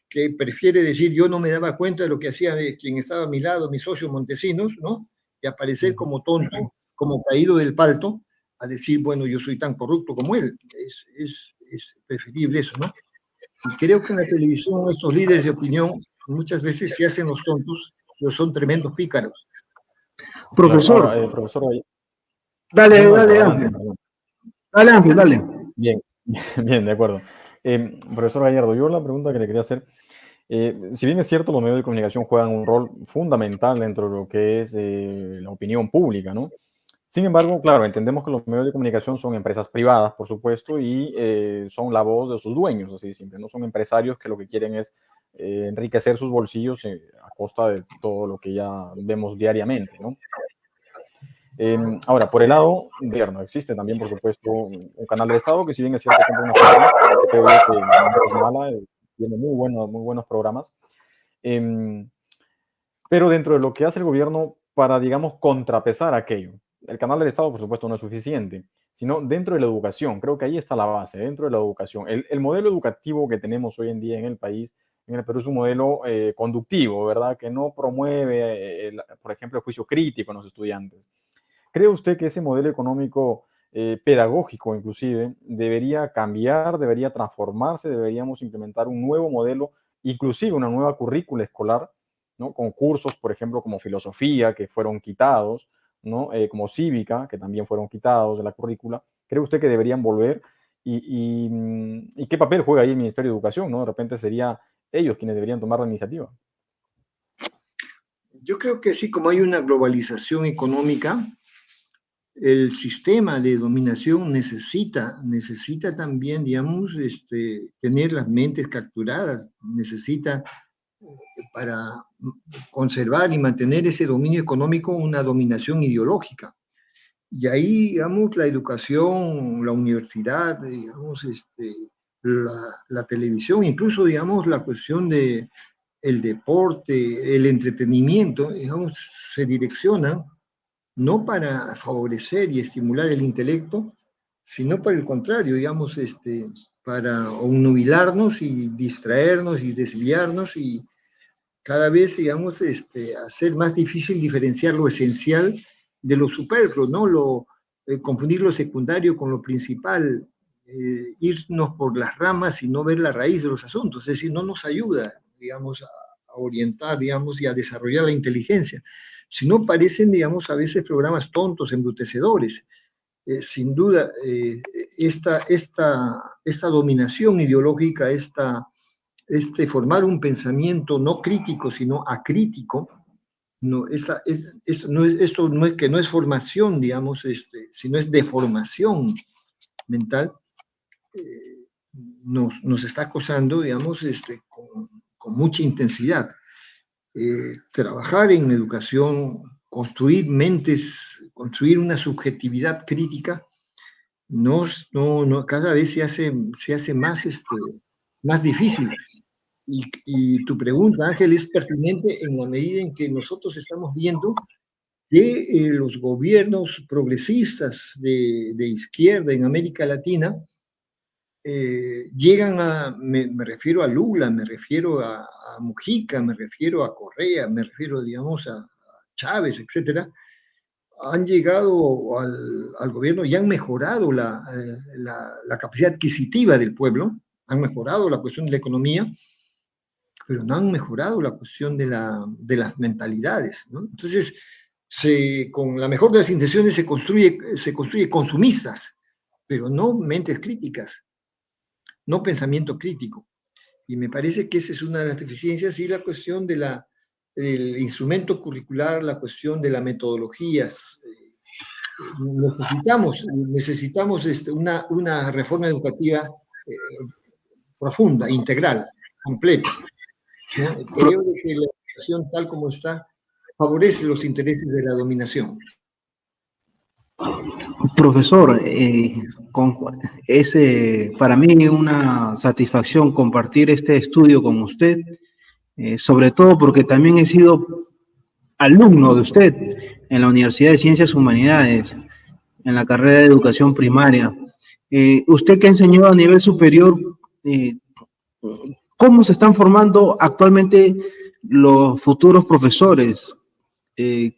que prefiere decir, yo no me daba cuenta de lo que hacía quien estaba a mi lado, mi socio Montesinos, ¿no? Y aparecer como tonto, como caído del palto, a decir, bueno, yo soy tan corrupto como él. Es preferible eso, ¿no? Y creo que en la televisión estos líderes de opinión muchas veces se hacen los tontos Ellos son tremendos pícaros. Profesor, Claro, ahora, profesor, dale, no, dale, adelante, Ángel. perdón. Dale, Ángel, dale. Bien, bien, de acuerdo. Profesor Gallardo, yo la pregunta que le quería hacer, si bien es cierto, los medios de comunicación juegan un rol fundamental dentro de lo que es la opinión pública, ¿no? Sin embargo, claro, entendemos que los medios de comunicación son empresas privadas, por supuesto, y son la voz de sus dueños, así siempre. No son empresarios que lo que quieren es enriquecer sus bolsillos a costa de todo lo que ya vemos diariamente, ¿no? Ahora, por el lado gobierno, existe también, por supuesto, un canal del Estado que, si bien es cierto, cumple una función, que creo yo que no es mala, tiene muy buenos programas. Pero dentro de lo que hace el gobierno para, digamos, contrapesar aquello, el canal del Estado, por supuesto, no es suficiente, sino dentro de la educación. Creo que ahí está la base, dentro de la educación. El modelo educativo que tenemos hoy en día en el país, en el Perú, es un modelo conductivo, ¿verdad? Que no promueve, por ejemplo, el juicio crítico en los estudiantes. ¿Cree usted que ese modelo económico, pedagógico inclusive, debería cambiar, debería transformarse, deberíamos implementar un nuevo modelo, inclusive una nueva currícula escolar, ¿no? Con cursos, por ejemplo, como filosofía, que fueron quitados, ¿no? Como cívica, que también fueron quitados de la currícula? ¿Cree usted que deberían volver? ¿Y qué papel juega ahí el Ministerio de Educación, ¿no? De repente sería ellos quienes deberían tomar la iniciativa. Yo creo que así como hay una globalización económica, el sistema de dominación necesita también, digamos, tener las mentes capturadas, necesita para conservar y mantener ese dominio económico una dominación ideológica. Y ahí, digamos, la educación, la universidad, digamos, la televisión, incluso, digamos, la cuestión de el deporte, el entretenimiento, digamos, se direcciona no para favorecer y estimular el intelecto, sino por el contrario, digamos, para obnubilarnos y distraernos y desviarnos y cada vez, digamos, hacer más difícil diferenciar lo esencial de lo superfluo, ¿no? Confundir lo secundario con lo principal, irnos por las ramas y no ver la raíz de los asuntos, es decir, no nos ayuda, digamos, a orientar, digamos, y a desarrollar la inteligencia, sino parecen, digamos, a veces programas tontos, embrutecedores. Sin duda, esta dominación ideológica, formar un pensamiento no crítico, sino acrítico, esto no es que no es formación, digamos, sino es deformación mental, nos está acosando, digamos, con mucha intensidad. Trabajar en educación, construir mentes, construir una subjetividad crítica, cada vez se hace más difícil. Y tu pregunta, Ángel, es pertinente en la medida en que nosotros estamos viendo que los gobiernos progresistas de izquierda en América Latina llegan me refiero a Lula, me refiero a Mujica, me refiero a Correa, me refiero, digamos, a Chávez, etcétera, han llegado al gobierno y han mejorado la capacidad adquisitiva del pueblo, han mejorado la cuestión de la economía, pero no han mejorado la cuestión de las mentalidades, ¿no? Entonces, con la mejor de las intenciones se construye consumistas, pero no mentes críticas, no pensamiento crítico. Y me parece que esa es una de las deficiencias, y la cuestión del instrumento curricular, la cuestión de las metodologías. Necesitamos una reforma educativa profunda, integral, completa, ¿no? Creo que la educación tal como está favorece los intereses de la dominación. Profesor, para mí una satisfacción compartir este estudio con usted, sobre todo porque también he sido alumno de usted en la Universidad de Ciencias Humanidades, en la carrera de Educación Primaria. Usted que enseñó a nivel superior, ¿cómo se están formando actualmente los futuros profesores?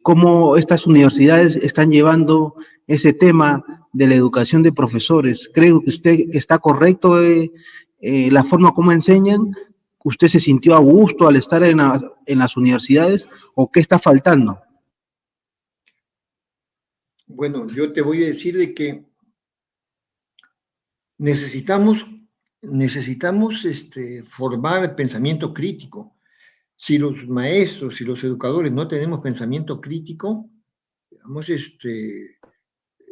¿Cómo estas universidades están llevando ese tema de la educación de profesores? ¿Cree que usted está correcto la forma como enseñan? ¿Usted se sintió a gusto al estar en las universidades o qué está faltando? Bueno, yo te voy a decir de que necesitamos formar pensamiento crítico. Si los maestros, si los educadores no tenemos pensamiento crítico, digamos,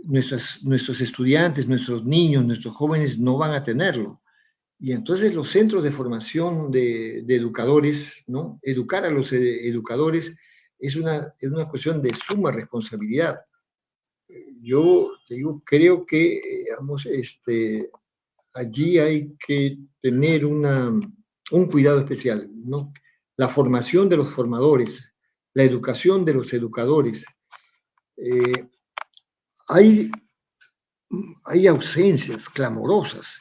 nuestros estudiantes, nuestros niños, nuestros jóvenes no van a tenerlo. Y entonces los centros de formación de educadores, ¿no? Educar a los educadores es una cuestión de suma responsabilidad. Yo te digo, creo que, digamos, allí hay que tener un cuidado especial, ¿no? La formación de los formadores, la educación de los educadores. Hay ausencias clamorosas.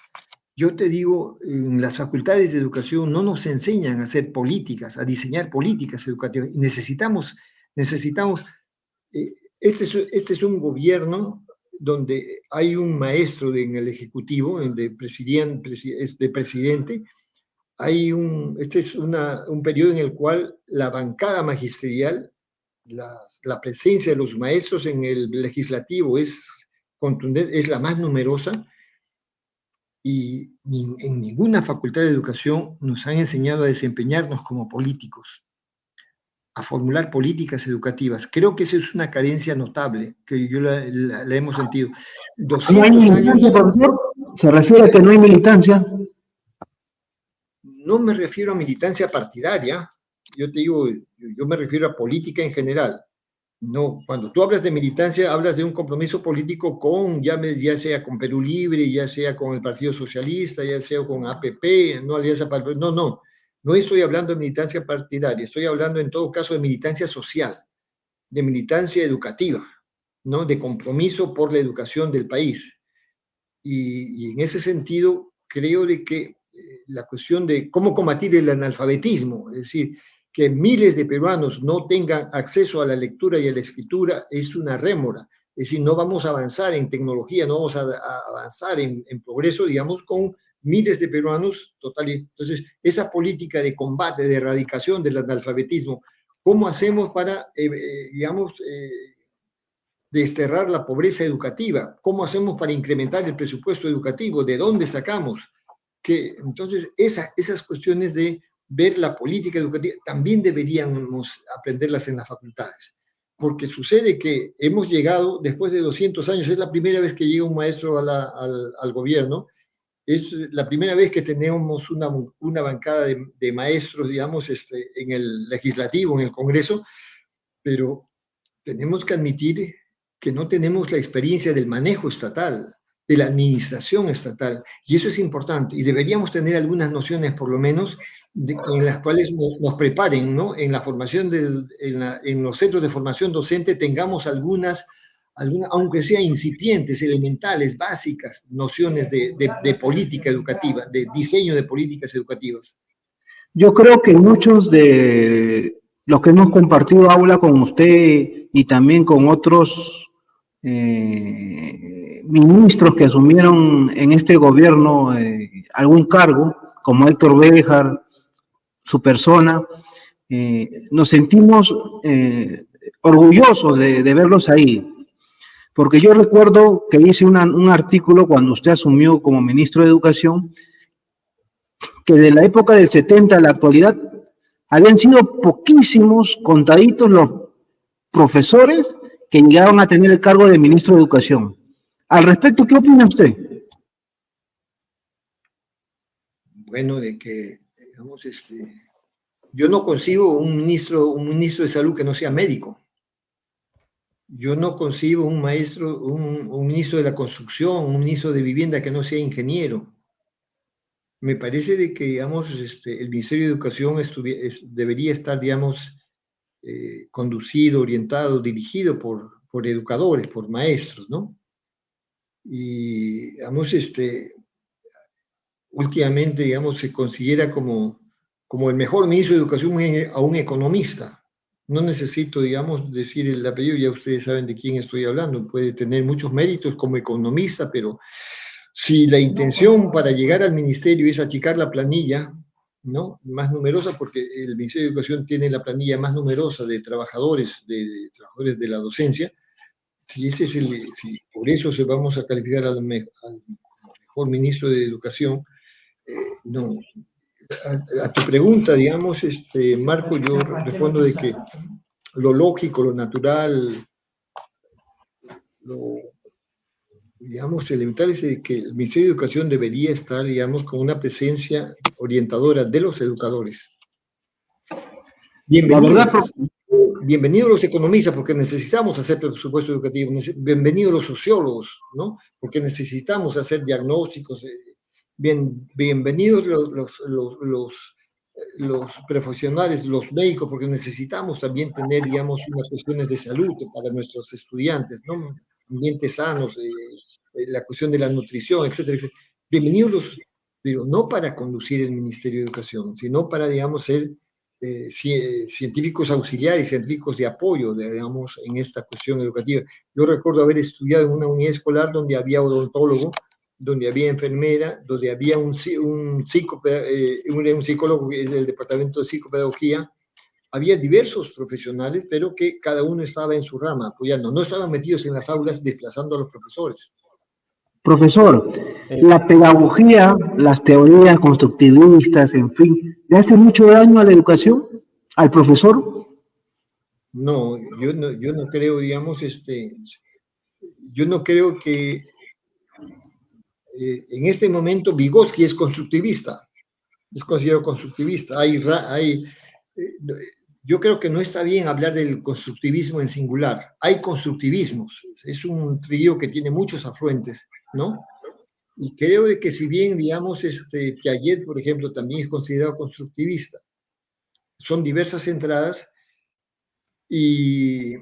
Yo te digo, en las facultades de educación no nos enseñan a hacer políticas, a diseñar políticas educativas. Necesitamos, este es un gobierno donde hay un maestro en el Ejecutivo, de presidente, este es un periodo en el cual la bancada magisterial, la presencia de los maestros en el legislativo es contundente, es la más numerosa, y en ninguna facultad de educación nos han enseñado a desempeñarnos como políticos, a formular políticas educativas. Creo que esa es una carencia notable, que yo la hemos sentido. ¿No hay 200 militancia, años... profesor? ¿Se refiere a que no hay militancia? No me refiero a militancia partidaria, yo te digo, yo me refiero a política en general. No, cuando tú hablas de militancia, hablas de un compromiso político ya sea con Perú Libre, ya sea con el Partido Socialista, ya sea con APP, no Alianza para el... No estoy hablando de militancia partidaria, estoy hablando en todo caso de militancia social, de militancia educativa, ¿no? De compromiso por la educación del país. Y en ese sentido, creo de que la cuestión de cómo combatir el analfabetismo, es decir, que miles de peruanos no tengan acceso a la lectura y a la escritura es una rémora. Es decir, no vamos a avanzar en tecnología, no vamos a avanzar en progreso, digamos, con miles de peruanos totales. Entonces, esa política de combate, de erradicación del analfabetismo, ¿cómo hacemos para, desterrar la pobreza educativa? ¿Cómo hacemos para incrementar el presupuesto educativo? ¿De dónde sacamos? Entonces, esas cuestiones de ver la política educativa también deberíamos aprenderlas en las facultades, porque sucede que hemos llegado, después de 200 años, es la primera vez que llega un maestro al gobierno, es la primera vez que tenemos una bancada de maestros, digamos, en el legislativo, en el Congreso, pero tenemos que admitir que no tenemos la experiencia del manejo estatal, de la administración estatal, y eso es importante, y deberíamos tener algunas nociones, por lo menos, en las cuales nos preparen, ¿no? En la formación, en los centros de formación docente, tengamos algunas, aunque sea incipientes, elementales, básicas, nociones de política educativa, de diseño de políticas educativas. Yo creo que muchos de los que hemos compartido aula con usted y también con otros ministros que asumieron en este gobierno algún cargo, como Héctor Béjar, su persona, nos sentimos orgullosos de verlos ahí. Porque yo recuerdo que hice un artículo cuando usted asumió como ministro de Educación, que de la época del 70 a la actualidad habían sido poquísimos, contaditos los profesores que llegaron a tener el cargo de ministro de Educación. Al respecto, ¿qué opina usted? Bueno, de que, digamos, yo no concibo un ministro de salud que no sea médico. Yo no concibo un ministro de la construcción, un ministro de vivienda que no sea ingeniero. Me parece de que, digamos, el Ministerio de Educación debería estar, digamos, conducido, orientado, dirigido por educadores, por maestros, ¿no? Y, digamos, últimamente, digamos, se considera como el mejor ministro de Educación a un economista. No necesito, digamos, decir el apellido, ya ustedes saben de quién estoy hablando. Puede tener muchos méritos como economista, pero si la intención para llegar al ministerio es achicar la planilla, ¿no? Más numerosa porque el Ministerio de Educación tiene la planilla más numerosa de trabajadores de la docencia. Si ese es si por eso se vamos a calificar al mejor ministro de Educación, no. A tu pregunta, digamos, Marco, yo respondo de que lo lógico, lo natural, digamos, elemental es de que el Ministerio de Educación debería estar, digamos, con una presencia orientadora de los educadores. Bienvenidos los economistas, porque necesitamos hacer presupuesto educativo. Bienvenidos los sociólogos, ¿no? Porque necesitamos hacer diagnósticos. Bienvenidos los profesionales, los médicos, porque necesitamos también tener, digamos, unas cuestiones de salud para nuestros estudiantes, ¿no? Ambientes sanos, la cuestión de la nutrición, etcétera, etcétera. Bienvenidos pero no para conducir el Ministerio de Educación, sino para, digamos, ser científicos auxiliares, científicos de apoyo, digamos, en esta cuestión educativa. Yo recuerdo haber estudiado en una unidad escolar donde había odontólogo, donde había enfermera, donde había un psicólogo del departamento de psicopedagogía. Había diversos profesionales, pero que cada uno estaba en su rama, apoyando. No estaban metidos en las aulas desplazando a los profesores. Profesor, la pedagogía, las teorías constructivistas, en fin, ¿le hace mucho daño a la educación, al profesor? No, yo no creo, digamos, yo no creo que en este momento Vygotsky es constructivista, es considerado constructivista. Yo creo que no está bien hablar del constructivismo en singular. Hay constructivismos, es un trío que tiene muchos afluentes, ¿no? Y creo de que si bien, digamos, Piaget, por ejemplo, también es considerado constructivista, son diversas entradas y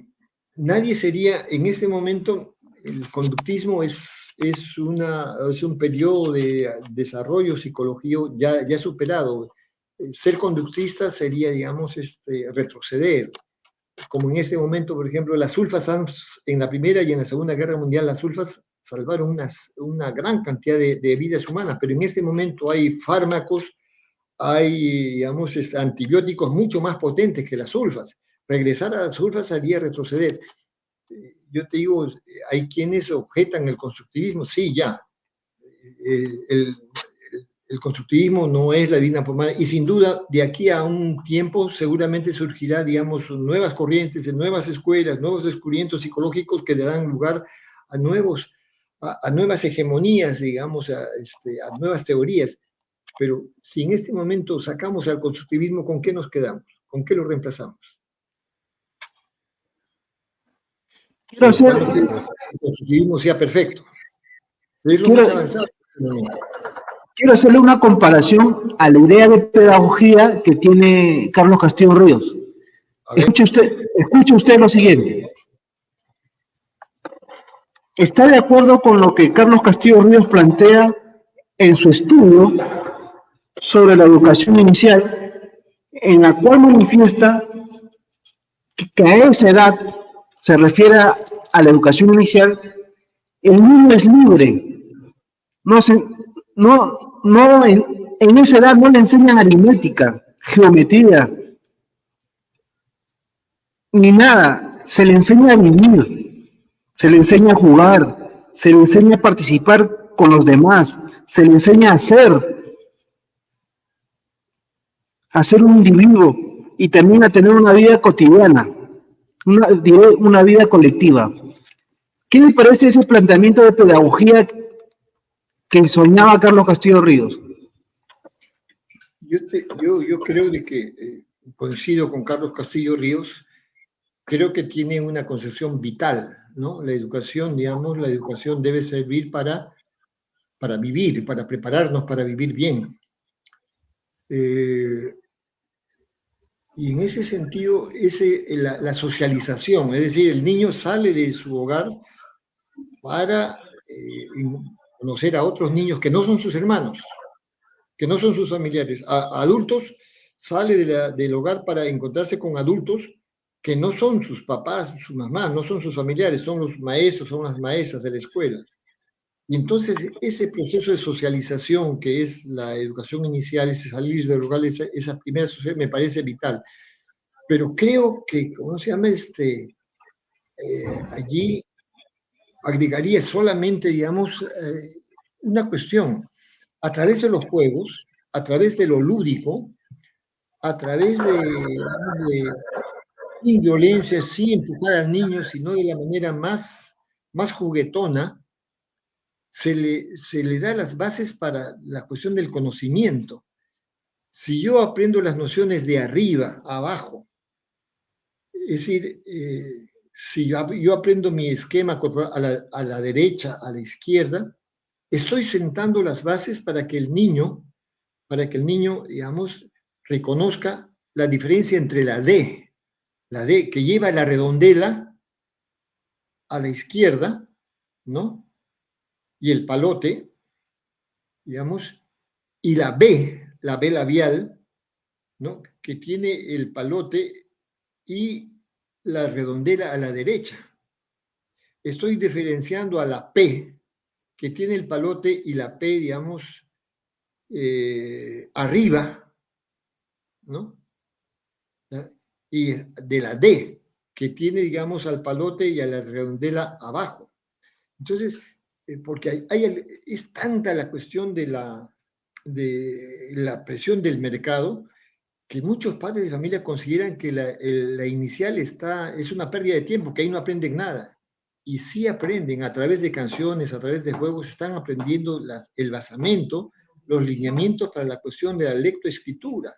nadie sería, en este momento, el conductismo es un periodo de desarrollo psicológico ya superado. Ser conductista sería, digamos, retroceder. Como en este momento, por ejemplo, las sulfas en la Primera y en la Segunda Guerra Mundial, las sulfas salvaron una gran cantidad de vidas humanas, pero en este momento hay fármacos, hay, digamos, antibióticos mucho más potentes que las sulfas. Regresar a las sulfas sería retroceder. Yo te digo, hay quienes objetan el constructivismo, sí, ya. El constructivismo no es la divina pomada, y sin duda, de aquí a un tiempo seguramente surgirá, digamos, nuevas corrientes, nuevas escuelas, nuevos descubrimientos psicológicos que darán lugar a nuevas hegemonías, digamos, a nuevas teorías. Pero si en este momento sacamos al constructivismo, ¿con qué nos quedamos? ¿Con qué lo reemplazamos? El constructivismo sea perfecto. Es lo más avanzado en este momento. Quiero hacerle una comparación a la idea de pedagogía que tiene Carlos Castillo Ríos. Escuche usted lo siguiente. ¿Está de acuerdo con lo que Carlos Castillo Ríos plantea en su estudio sobre la educación inicial, en la cual manifiesta que a esa edad, se refiere a la educación inicial, el niño es libre? En esa edad no le enseñan aritmética, geometría, ni nada. Se le enseña a vivir, se le enseña a jugar, se le enseña a participar con los demás, se le enseña a ser un individuo y también a tener una vida cotidiana, una vida colectiva. ¿Qué le parece ese planteamiento de pedagogía que soñaba Carlos Castillo Ríos? Yo creo de que coincido con Carlos Castillo Ríos. Creo que tiene una concepción vital, ¿no? La educación, digamos, la educación debe servir para vivir, para prepararnos para vivir bien. Y en ese sentido, la socialización, es decir, el niño sale de su hogar para conocer a otros niños que no son sus hermanos, que no son sus familiares. Adultos, sale del hogar para encontrarse con adultos que no son sus papás, sus mamás, no son sus familiares, son los maestros, son las maestras de la escuela. Y entonces ese proceso de socialización que es la educación inicial, ese salir de hogar, esa primera sociedad me parece vital. Pero creo que, ¿cómo se llama? Allí agregaría solamente, digamos, una cuestión. A través de los juegos, a través de lo lúdico, a través de sin violencia, sin empujar al niño, sino de la manera más juguetona, se le da las bases para la cuestión del conocimiento. Si yo aprendo las nociones de arriba a abajo, es decir, si yo aprendo mi esquema corporal a la derecha, a la izquierda, estoy sentando las bases para que el niño, digamos, reconozca la diferencia entre la D que lleva la redondela a la izquierda, ¿no? Y el palote, digamos, y la B labial, ¿no? Que tiene el palote y la redondela a la derecha. Estoy diferenciando a la P, que tiene el palote y la P, digamos, arriba, ¿no? Y de la D, que tiene, digamos, al palote y a la redondela abajo. Entonces, porque es tanta la cuestión de la presión del mercado, que muchos padres de familia consideran que la inicial es una pérdida de tiempo, que ahí no aprenden nada. Y sí aprenden a través de canciones, a través de juegos, están aprendiendo el basamento, los lineamientos para la cuestión de la lectoescritura.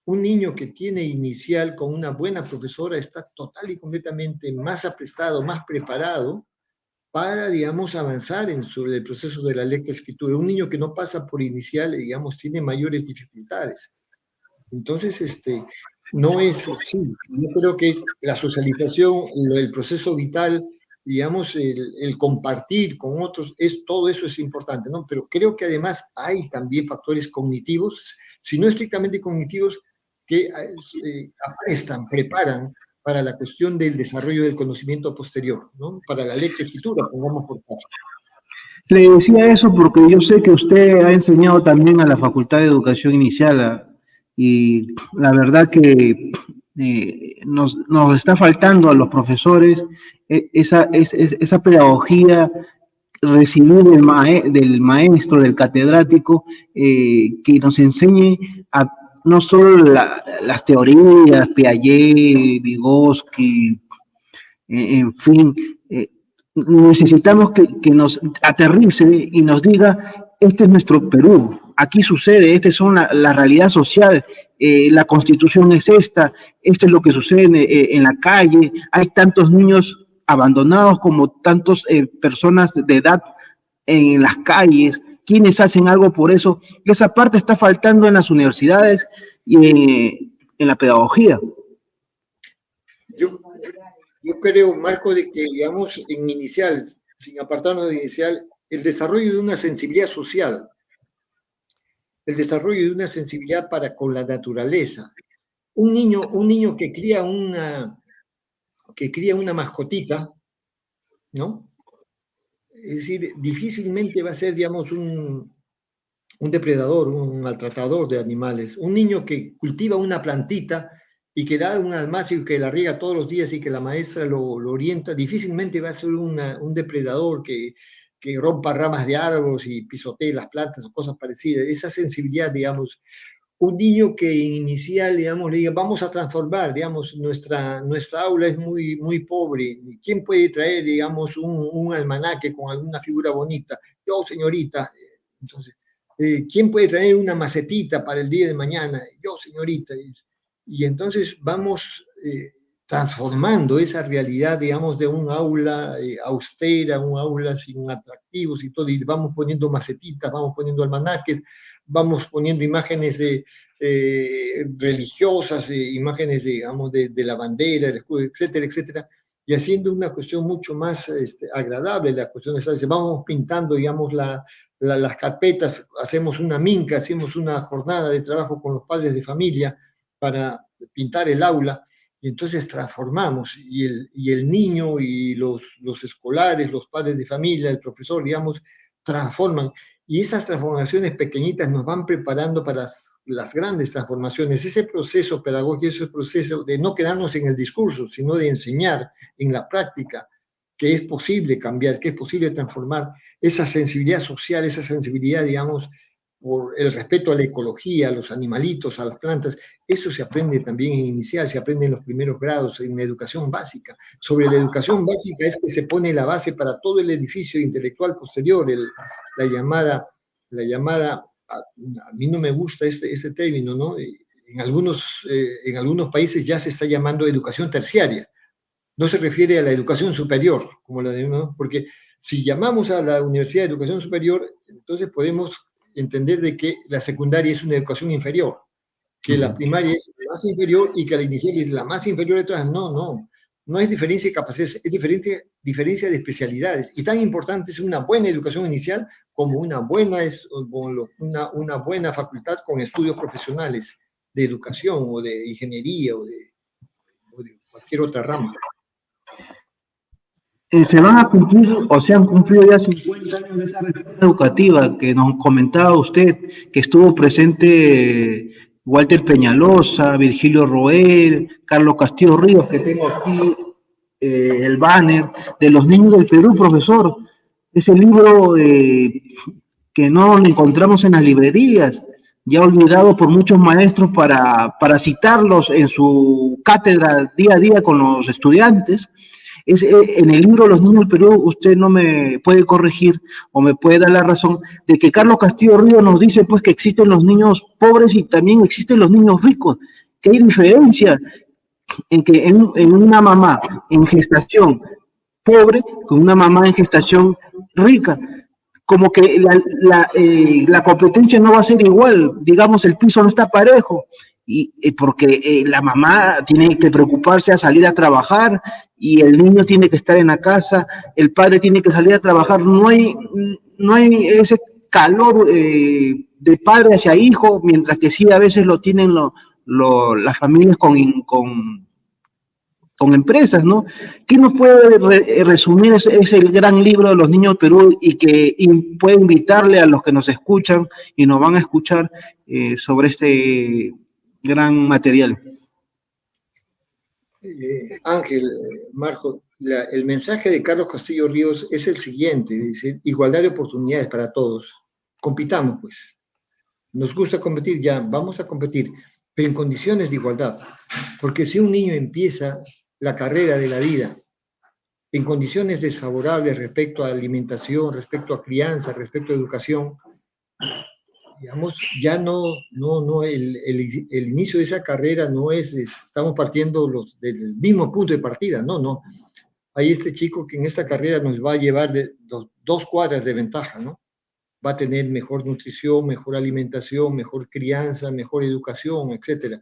Un niño que tiene inicial con una buena profesora está total y completamente más aprestado, más preparado para, digamos, avanzar sobre el proceso de la lectoescritura. Un niño que no pasa por inicial, digamos, tiene mayores dificultades. Entonces, no es así. Yo creo que la socialización, el proceso vital, digamos, el compartir con otros, todo eso es importante, ¿no? Pero creo que además hay también factores cognitivos, si no estrictamente cognitivos, que preparan para la cuestión del desarrollo del conocimiento posterior, ¿no? Para la lectoescritura, pongamos por caso. Le decía eso porque yo sé que usted ha enseñado también a la Facultad de Educación Inicial y la verdad que nos está faltando a los profesores esa pedagogía recibir del maestro, del catedrático, que nos enseñe a no solo las teorías, Piaget, Vygotsky, en fin, necesitamos que nos aterrice y nos diga, este es nuestro Perú, aquí sucede, esta es la realidad social, la constitución es esta, esto es lo que sucede en la calle, hay tantos niños abandonados como tantas personas de edad en las calles, quienes hacen algo por eso. Esa parte está faltando en las universidades y en la pedagogía. Yo creo, Marco, de que, digamos, en inicial, sin apartarnos de inicial, el desarrollo de una sensibilidad social, el desarrollo de una sensibilidad para con la naturaleza. Un niño que cría una mascotita, ¿no? Es decir, difícilmente va a ser, digamos, un depredador, un maltratador de animales. Un niño que cultiva una plantita y que da un almacén y que la riega todos los días y que la maestra lo orienta, difícilmente va a ser un depredador que rompa ramas de árboles y pisotee las plantas o cosas parecidas. Esa sensibilidad, digamos, un niño que inicial, digamos, le diga, vamos a transformar, digamos, nuestra aula es muy pobre. ¿Quién puede traer, digamos, un almanaque con alguna figura bonita? Yo, señorita. Entonces, ¿quién puede traer una macetita para el día de mañana? Yo, señorita. Y entonces vamos transformando esa realidad, digamos, de un aula austera, un aula sin atractivos y todo, y vamos poniendo macetitas, vamos poniendo almanaques, vamos poniendo imágenes religiosas, imágenes, digamos, de la bandera, del escudo, etcétera, etcétera, y haciendo una cuestión mucho más agradable, la cuestión de vamos pintando, digamos, las carpetas, hacemos una minca, hacemos una jornada de trabajo con los padres de familia para pintar el aula, y entonces transformamos, y el niño y los escolares, los padres de familia, el profesor, digamos, transforman. Y esas transformaciones pequeñitas nos van preparando para las grandes transformaciones. Ese proceso pedagógico, ese proceso de no quedarnos en el discurso, sino de enseñar en la práctica que es posible cambiar, que es posible transformar esa sensibilidad social, esa sensibilidad, digamos, por el respeto a la ecología, a los animalitos, a las plantas. Eso se aprende también en inicial, se aprende en los primeros grados, en la educación básica. Sobre la educación básica es que se pone la base para todo el edificio intelectual posterior, la llamada, a mí no me gusta este término, ¿no? En algunos países ya se está llamando educación terciaria. No se refiere a la educación superior, como la de, ¿no? Porque si llamamos a la Universidad de Educación Superior, entonces podemos entender de que la secundaria es una educación inferior, que la primaria es la más inferior y que la inicial es la más inferior de todas. No es diferencia de capacidades, es diferencia de especialidades. Y tan importante es una buena educación inicial como una buena facultad con estudios profesionales de educación o de ingeniería o de cualquier otra rama. Se van a cumplir, o se han cumplido ya 50 años de esa reforma educativa que nos comentaba usted, que estuvo presente Walter Peñalosa, Virgilio Roel, Carlos Castillo Ríos, que tengo aquí el banner de los niños del Perú, profesor. Ese libro que no lo encontramos en las librerías, ya olvidado por muchos maestros para citarlos en su cátedra día a día con los estudiantes. En el libro Los Niños del Perú, usted no me puede corregir o me puede dar la razón de que Carlos Castillo Ríos nos dice pues que existen los niños pobres y también existen los niños ricos, que hay diferencia en que en una mamá en gestación pobre con una mamá en gestación rica, como que la competencia no va a ser igual, digamos el piso no está parejo, y porque la mamá tiene que preocuparse a salir a trabajar y el niño tiene que estar en la casa, el padre tiene que salir a trabajar, no hay ese calor de padre hacia hijo, mientras que sí a veces lo tienen las familias con empresas, ¿no? ¿Qué nos puede resumir ese gran libro de Los Niños del Perú y que puede invitarle a los que nos escuchan y nos van a escuchar sobre este gran material? Ángel, Marco, el mensaje de Carlos Castillo Ríos es el siguiente, dice, igualdad de oportunidades para todos. Compitamos, pues. Nos gusta competir, ya, vamos a competir, pero en condiciones de igualdad. Porque si un niño empieza la carrera de la vida en condiciones desfavorables respecto a alimentación, respecto a crianza, respecto a educación, digamos, ya el inicio de esa carrera no estamos partiendo del mismo punto de partida, no. Hay este chico que en esta carrera nos va a llevar dos cuadras de ventaja, ¿no? Va a tener mejor nutrición, mejor alimentación, mejor crianza, mejor educación, etc.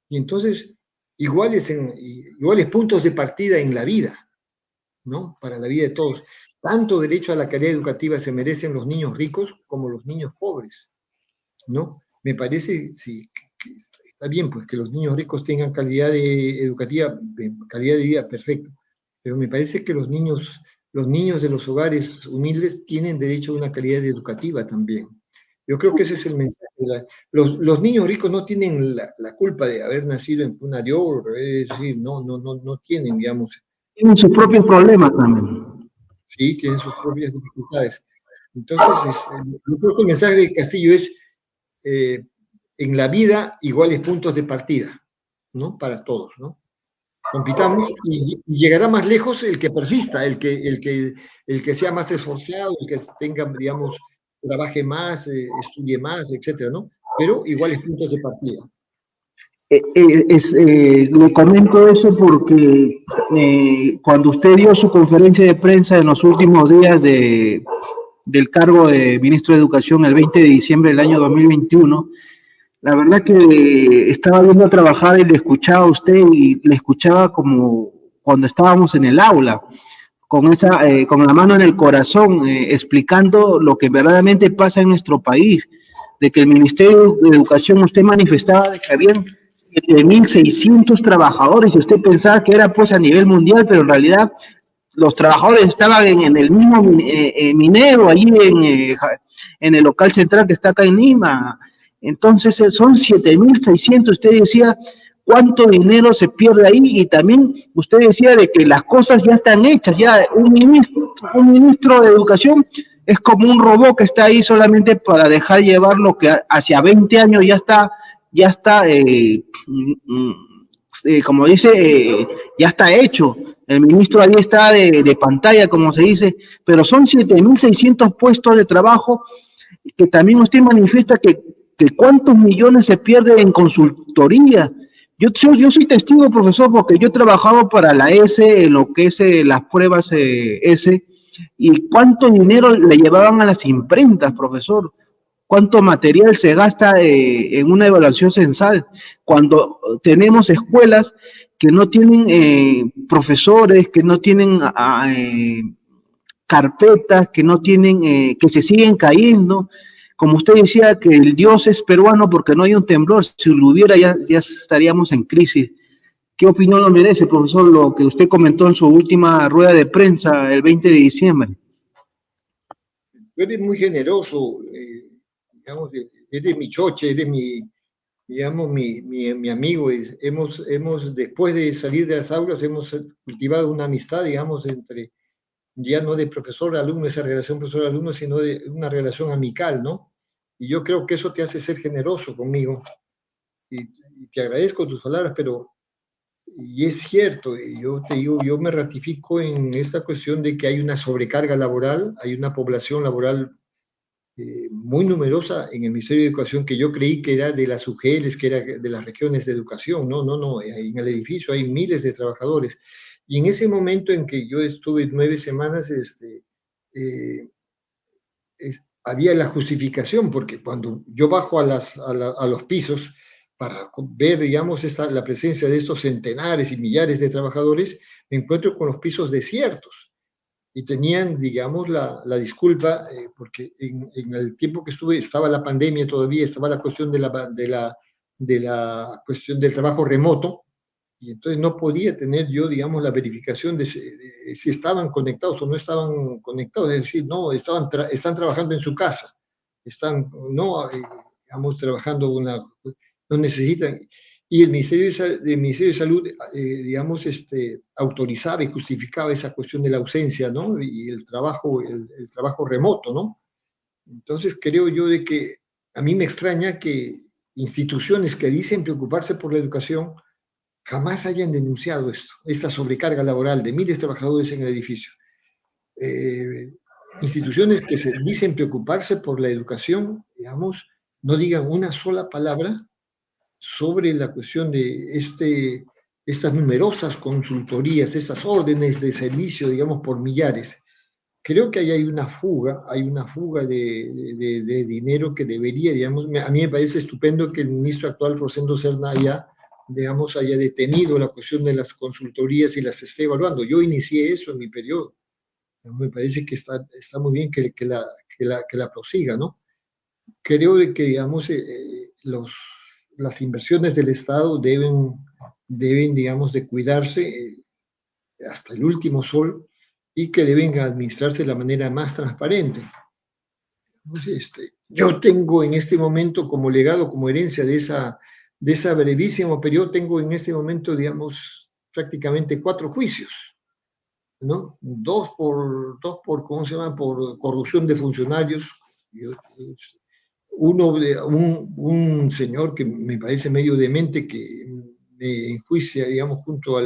Y entonces, iguales puntos de partida en la vida, ¿no? Para la vida de todos. Tanto derecho a la calidad educativa se merecen los niños ricos como los niños pobres, ¿no? Me parece, sí, que está bien, pues que los niños ricos tengan calidad educativa, calidad de vida, perfecto, pero me parece que los niños de los hogares humildes tienen derecho a una calidad educativa también. Yo creo que ese es el mensaje. Los niños ricos no tienen la culpa de haber nacido en cuna de oro, es decir, no tienen, digamos. Tienen sus propios problemas también. Sí, tienen sus propias dificultades. Entonces, yo creo que el mensaje de Castillo es, en la vida, iguales puntos de partida, ¿no? Para todos, ¿no? Compitamos y llegará más lejos el que persista, el que sea más esforzado, el que tenga, digamos, trabaje más, estudie más, etcétera, ¿no? Pero iguales puntos de partida. Le comento eso porque cuando usted dio su conferencia de prensa en los últimos días del cargo de ministro de Educación el 20 de diciembre del año 2021, la verdad que estaba viendo trabajar y le escuchaba a usted y le escuchaba como cuando estábamos en el aula, con la mano en el corazón, explicando lo que verdaderamente pasa en nuestro país, de que el Ministerio de Educación, usted manifestaba de que habían 7.600 trabajadores y usted pensaba que era pues a nivel mundial, pero en realidad los trabajadores estaban en el mismo minero, allí en el local central que está acá en Lima. Entonces son 7.600, usted decía, cuánto dinero se pierde ahí, y también usted decía de que las cosas ya están hechas, ya un ministro de educación es como un robot que está ahí solamente para dejar llevar lo que hacia 20 años ya está como dice, ya está hecho. El ministro ahí está de pantalla, como se dice, pero son 7.600 puestos de trabajo que también usted manifiesta que cuántos millones se pierden en consultoría. Yo soy testigo, profesor, porque yo he trabajado para la S, en lo que es las pruebas S, y cuánto dinero le llevaban a las imprentas, profesor. Cuánto material se gasta en una evaluación censal, cuando tenemos escuelas que no tienen profesores, que no tienen carpetas, que no tienen, que se siguen cayendo. Como usted decía, que el Dios es peruano porque no hay un temblor. Si lo hubiera, ya estaríamos en crisis. ¿Qué opinión lo merece, profesor, lo que usted comentó en su última rueda de prensa el 20 de diciembre? Tú eres muy generoso, digamos, eres mi choche, eres digamos, mi amigo. Hemos, después de salir de las aulas, hemos cultivado una amistad, digamos, entre, ya no de profesor-alumno, esa relación profesor-alumno, sino de una relación amical, ¿no? Y yo creo que eso te hace ser generoso conmigo. Y te agradezco tus palabras, pero, y es cierto, yo te digo, yo me ratifico en esta cuestión de que hay una sobrecarga laboral, hay una población laboral muy numerosa en el Ministerio de Educación, que yo creí que era de las UGELs, que era de las regiones de educación. No, en el edificio hay miles de trabajadores. Y en ese momento en que yo estuve 9 semanas, eh, había la justificación, porque cuando yo bajo a los pisos para ver, digamos, la presencia de estos centenares y millares de trabajadores, me encuentro con los pisos desiertos. Y tenían, digamos, la disculpa, porque en el tiempo que estuve estaba la pandemia todavía, estaba la cuestión de la cuestión del trabajo remoto, y entonces no podía tener yo, digamos, la verificación de si estaban conectados o no estaban conectados, es decir, no, están trabajando en su casa, están, no, digamos, trabajando no necesitan. Y el Ministerio de Salud, digamos, autorizaba y justificaba esa cuestión de la ausencia, ¿no? Y el trabajo remoto, ¿no? Entonces creo yo de que a mí me extraña que instituciones que dicen preocuparse por la educación jamás hayan denunciado esta sobrecarga laboral de miles de trabajadores en el edificio. Instituciones que se dicen preocuparse por la educación, digamos, no digan una sola palabra sobre la cuestión de estas numerosas consultorías, estas órdenes de servicio, digamos, por millares. Creo que ahí hay una fuga de dinero que debería, digamos, a mí me parece estupendo que el ministro actual, Rosendo Serna, haya detenido la cuestión de las consultorías y las esté evaluando. Yo inicié eso en mi periodo. Me parece que está muy bien que la prosiga, ¿no? Creo que, digamos, las inversiones del Estado deben digamos, de cuidarse hasta el último sol, y que deben administrarse de la manera más transparente. Yo tengo en este momento como legado, como herencia de esa brevísimo periodo, tengo en este momento, digamos, prácticamente 4 juicios, ¿no? Dos por ¿cómo se llama? Por corrupción de funcionarios. Uno de un señor que me parece medio demente, que me enjuicia, digamos, junto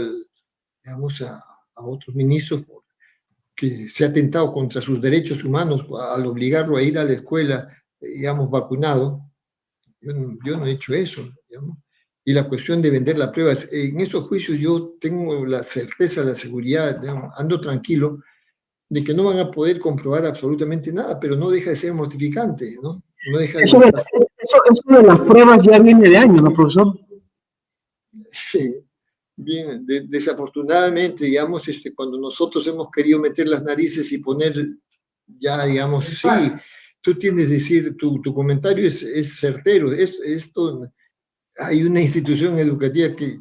digamos, a otros ministros, que se ha atentado contra sus derechos humanos al obligarlo a ir a la escuela, digamos, vacunado. Yo no he hecho eso, digamos. Y la cuestión de vender las pruebas, en estos juicios yo tengo la certeza, la seguridad, digamos, ando tranquilo de que no van a poder comprobar absolutamente nada, pero no deja de ser mortificante, ¿no? No deja eso de las pruebas ya viene de años, ¿no, profesor? Sí. Bien, desafortunadamente, digamos, cuando nosotros hemos querido meter las narices y poner ya, digamos, sí, tú tienes que decir, tu comentario es certero. Hay una institución educativa que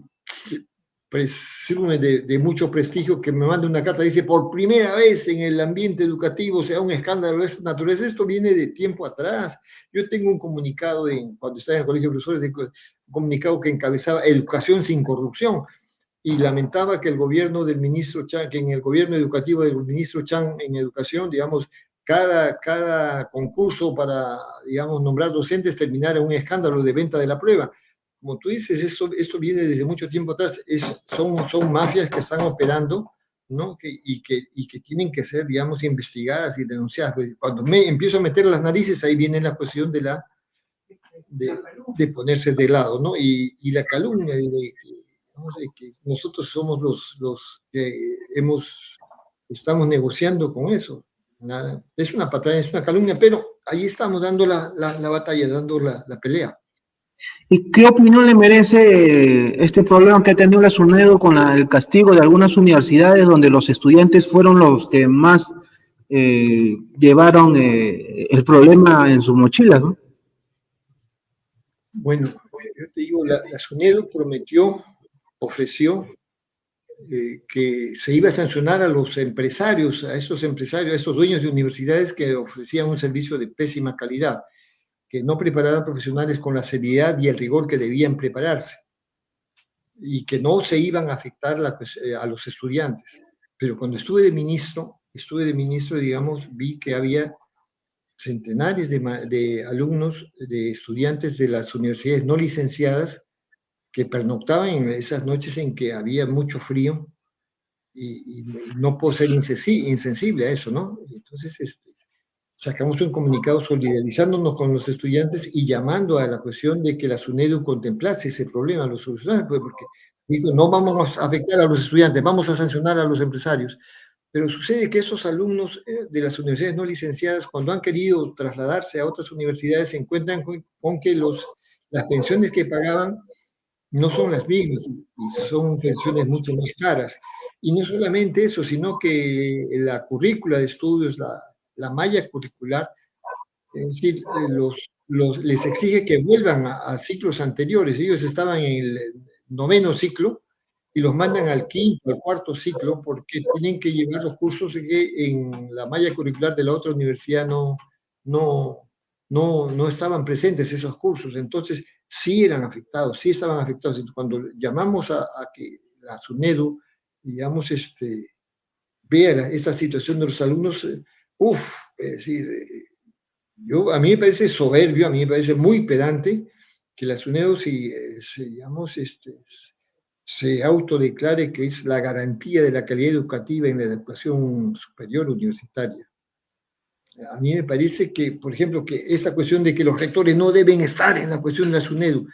presume de mucho prestigio, que me manda una carta, dice, por primera vez en el ambiente educativo se da un escándalo de esta naturaleza. Esto viene de tiempo atrás. Yo tengo un comunicado, cuando estaba en el colegio de profesores, un comunicado que encabezaba Educación sin corrupción, y lamentaba que el gobierno del ministro Chang, que en el gobierno educativo del ministro Chang en educación, digamos, cada concurso para, digamos, nombrar docentes terminara en un escándalo de venta de la prueba. Como tú dices, esto viene desde mucho tiempo atrás. Son mafias que están operando, ¿no? Y que tienen que ser, digamos, investigadas y denunciadas. Cuando me empiezo a meter las narices, ahí viene la cuestión de ponerse de lado, ¿no? Y la calumnia de que nosotros somos los que estamos negociando con eso. Nada, es una patada, es una calumnia, pero ahí estamos dando la batalla, dando la pelea. ¿Y qué opinión le merece este problema que ha tenido la SUNEDU con el castigo de algunas universidades donde los estudiantes fueron los que más llevaron el problema en sus mochilas, ¿no? Bueno, yo te digo, la SUNEDU ofreció que se iba a sancionar a los empresarios, a estos dueños de universidades que ofrecían un servicio de pésima calidad, que no preparaban profesionales con la seriedad y el rigor que debían prepararse, y que no se iban a afectar a los estudiantes. Pero cuando estuve de ministro, digamos, vi que había centenares de alumnos, de estudiantes de las universidades no licenciadas que pernoctaban en esas noches en que había mucho frío, y no puedo ser insensible a eso, ¿no? Entonces, sacamos un comunicado solidarizándonos con los estudiantes y llamando a la cuestión de que la SUNEDU contemplase ese problema, lo solucionara, pues, porque dijo, no vamos a afectar a los estudiantes, vamos a sancionar a los empresarios. Pero sucede que esos alumnos de las universidades no licenciadas, cuando han querido trasladarse a otras universidades, se encuentran con que las pensiones que pagaban no son las mismas, y son pensiones mucho más caras. Y no solamente eso, sino que la currícula de estudios, la malla curricular, es decir, les exige que vuelvan a ciclos anteriores. Ellos estaban en el noveno ciclo y los mandan al quinto, al cuarto ciclo, porque tienen que llevar los cursos que en la malla curricular de la otra universidad no estaban presentes esos cursos. Entonces, sí eran afectados, sí estaban afectados. Cuando llamamos a que la SUNEDU, digamos, vea esta situación de los alumnos, es decir, a mí me parece soberbio, a mí me parece muy pedante que la SUNEDU, digamos, se autodeclare que es la garantía de la calidad educativa en la educación superior universitaria. A mí me parece que, por ejemplo, que esta cuestión de que los rectores no deben estar en la cuestión de la SUNEDU,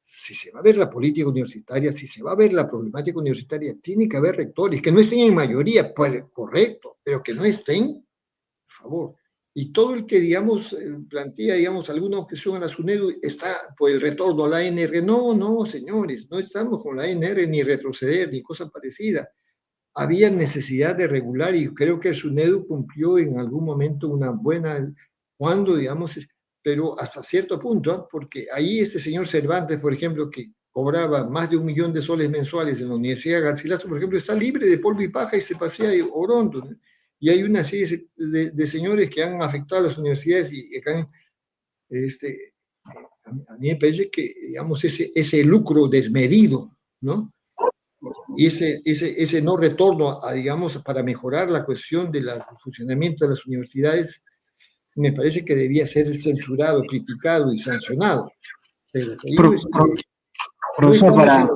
si se va a ver la política universitaria, si se va a ver la problemática universitaria, tiene que haber rectores que no estén en mayoría, pues correcto, pero que no estén, por favor. Y todo el que, digamos, plantea, digamos, alguna objeción a la SUNEDU está por el retorno a la ANR. No, señores, no estamos con la ANR ni retroceder ni cosa parecida. Había necesidad de regular, y creo que el SUNEDU cumplió en algún momento una buena, cuando, digamos, pero hasta cierto punto, porque ahí este señor Cervantes, por ejemplo, que cobraba más de 1 millón de soles mensuales en la Universidad de Garcilaso, por ejemplo, está libre de polvo y paja y se pasea orondo, ¿no? Y hay una serie de señores que han afectado a las universidades y que han, a mí me parece que, digamos, ese lucro desmedido, ¿no? Y ese no retorno, digamos, para mejorar la cuestión del funcionamiento de las universidades, me parece que debía ser censurado, criticado y sancionado. Pero te digo, Profesor, no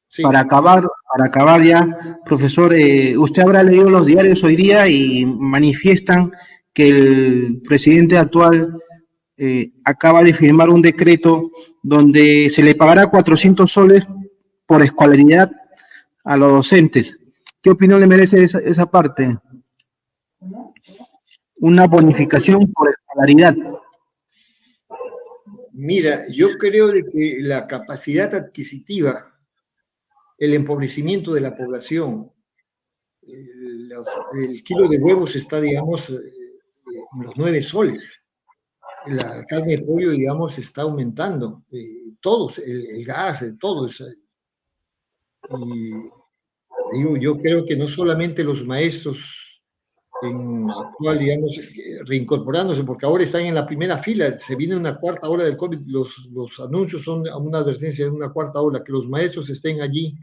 sí. para acabar ya, profesor, usted habrá leído los diarios hoy día y manifiestan que el presidente actual acaba de firmar un decreto donde se le pagará 400 soles por escolaridad a los docentes. ¿Qué opinión le merece esa parte? Una bonificación por escolaridad. Mira, yo creo de que la capacidad adquisitiva, el empobrecimiento de la población, el kilo de huevos está, digamos, en los 9 soles. La carne de pollo, digamos, está aumentando. Todos, el gas, todo. Y digo, yo creo que no solamente los maestros en actual, digamos, reincorporándose, porque ahora están en la primera fila, se viene una cuarta ola del COVID, los anuncios son una advertencia de una cuarta ola, que los maestros estén allí,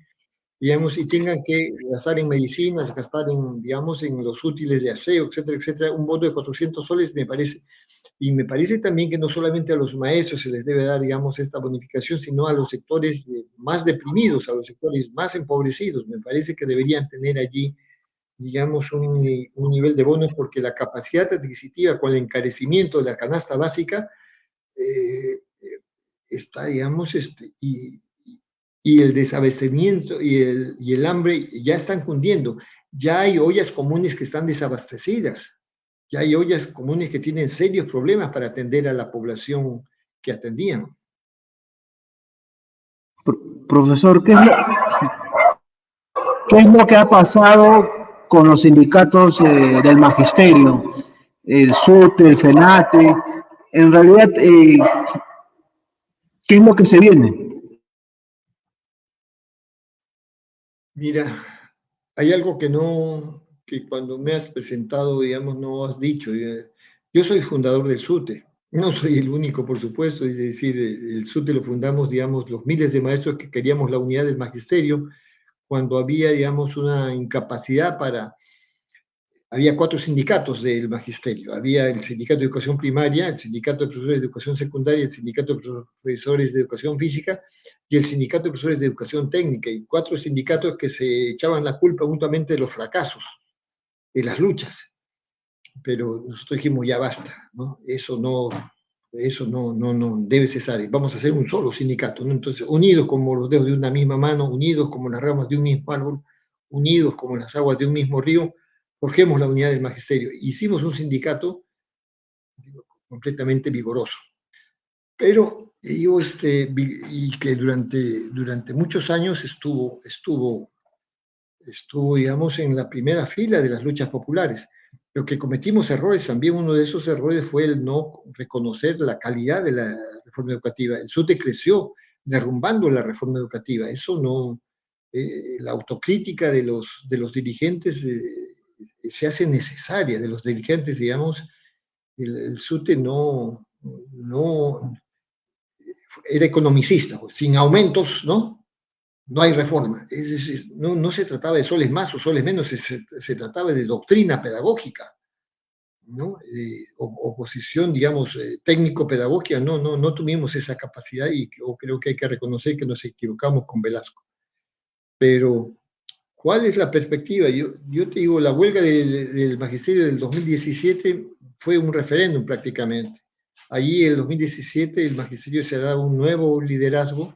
digamos, y tengan que gastar en medicinas, gastar en, digamos, en los útiles de aseo, etcétera, etcétera, un bono de 400 soles me parece. Y me parece también que no solamente a los maestros se les debe dar, digamos, esta bonificación, sino a los sectores más deprimidos, a los sectores más empobrecidos. Me parece que deberían tener allí, digamos, un nivel de bonos, porque la capacidad adquisitiva con el encarecimiento de la canasta básica está, digamos, y el desabastecimiento y el hambre ya están cundiendo. Ya hay ollas comunes que están desabastecidas. Ya hay ollas comunes que tienen serios problemas para atender a la población que atendían. Profesor, ¿qué es lo que ha pasado con los sindicatos del magisterio? El SUTE, el FENATE. En realidad, ¿qué es lo que se viene? Mira, hay algo que cuando me has presentado, digamos, no has dicho. Yo soy fundador del SUTE, no soy el único, por supuesto, es decir, el SUTE lo fundamos, digamos, los miles de maestros que queríamos la unidad del magisterio, cuando había, digamos, una incapacidad había 4 sindicatos del magisterio. Había el sindicato de educación primaria, el sindicato de profesores de educación secundaria, el sindicato de profesores de educación física y el sindicato de profesores de educación técnica. Y 4 sindicatos que se echaban la culpa mutuamente de los fracasos, de las luchas. Pero nosotros dijimos, ya basta, ¿no? Eso no debe cesar. Vamos a hacer un solo sindicato, ¿no? Entonces, unidos como los dedos de una misma mano, unidos como las ramas de un mismo árbol, unidos como las aguas de un mismo río, forjemos la unidad del magisterio. Hicimos un sindicato completamente vigoroso. Pero yo, y que durante muchos años estuvo, digamos, en la primera fila de las luchas populares. Lo que cometimos errores, también uno de esos errores fue el no reconocer la calidad de la reforma educativa. El SUTE creció derrumbando la reforma educativa. Eso no, la autocrítica de los dirigentes se hace necesaria, de los dirigentes, digamos. El SUTE no era economicista, pues, sin aumentos, ¿no? No hay reforma. Es decir, no se trataba de soles más o soles menos, se trataba de doctrina pedagógica, ¿no? Oposición, digamos, técnico-pedagógica, no tuvimos esa capacidad y creo que hay que reconocer que nos equivocamos con Velasco. Pero, ¿cuál es la perspectiva? Yo te digo, la huelga del magisterio del 2017 fue un referéndum prácticamente. Allí, en el 2017, el magisterio se ha dado un nuevo liderazgo,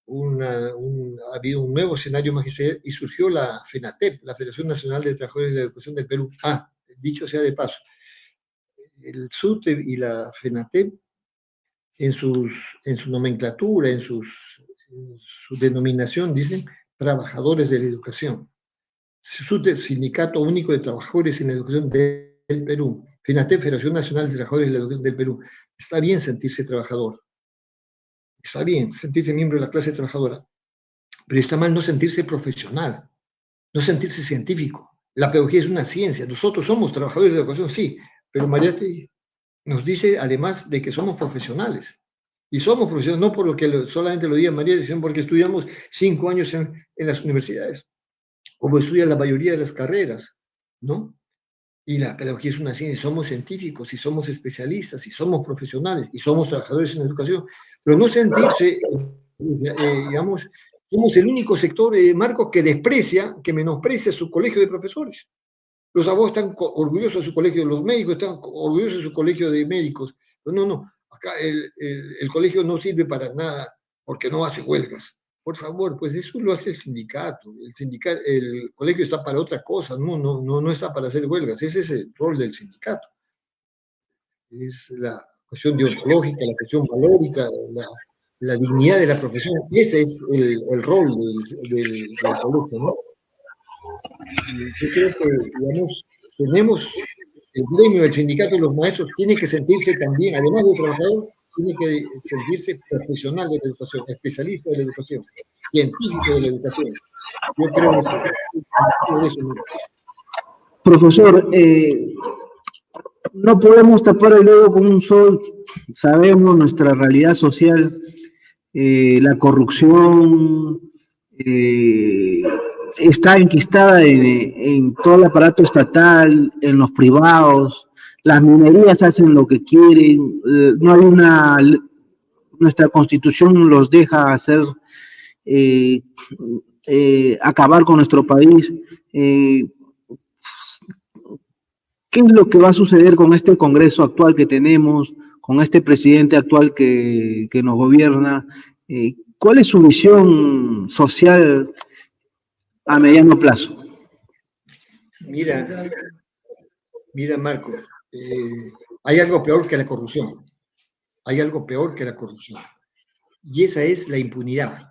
ha habido un nuevo escenario magisterial y surgió la FENATEP, la Federación Nacional de Trabajadores de la Educación del Perú. Dicho sea de paso, el SUTE y la FENATEP, en su nomenclatura, en su denominación, dicen trabajadores de la educación. SUTE, Sindicato Único de Trabajadores en la Educación del Perú. FENATEP, Federación Nacional de Trabajadores de la Educación del Perú. Está bien sentirse trabajador. Está bien sentirse miembro de la clase trabajadora, pero está mal no sentirse profesional, no sentirse científico. La pedagogía es una ciencia. Nosotros somos trabajadores de la educación, sí, pero Mariátegui nos dice además de que somos profesionales. Y somos profesionales no por lo que solamente lo diga María, sino porque estudiamos 5 años en las universidades, como estudian la mayoría de las carreras, ¿no? Y la pedagogía es una ciencia, somos científicos, y somos especialistas, y somos profesionales, y somos trabajadores en la educación, pero no sentirse, digamos, somos el único sector, Marcos, que menosprecia su colegio de profesores. Los abogados están orgullosos de su colegio, los médicos están orgullosos de su colegio de médicos. Pero no, acá el colegio no sirve para nada porque no hace huelgas. Por favor, pues eso lo hace el sindicato. El colegio está para otra cosa, no está para hacer huelgas. Ese es el rol del sindicato. Es la cuestión deontológica, la cuestión valórica, la dignidad de la profesión. Ese es el rol del colegio, ¿no? Yo creo que, digamos, tenemos el gremio del sindicato de los maestros tiene que sentirse también, además de trabajador, tiene que sentirse profesional de la educación, especialista de la educación, científico de la educación. Yo creo eso. Profesor, no podemos tapar el dedo con un sol, sabemos nuestra realidad social, la corrupción está enquistada en todo el aparato estatal, en los privados, las minerías hacen lo que quieren, no hay nuestra constitución los deja hacer, acabar con nuestro país. ¿Qué es lo que va a suceder con este Congreso actual que tenemos, con este presidente actual que nos gobierna? ¿Cuál es su visión social a mediano plazo? Mira, Marco, hay algo peor que la corrupción. Hay algo peor que la corrupción. Y esa es la impunidad.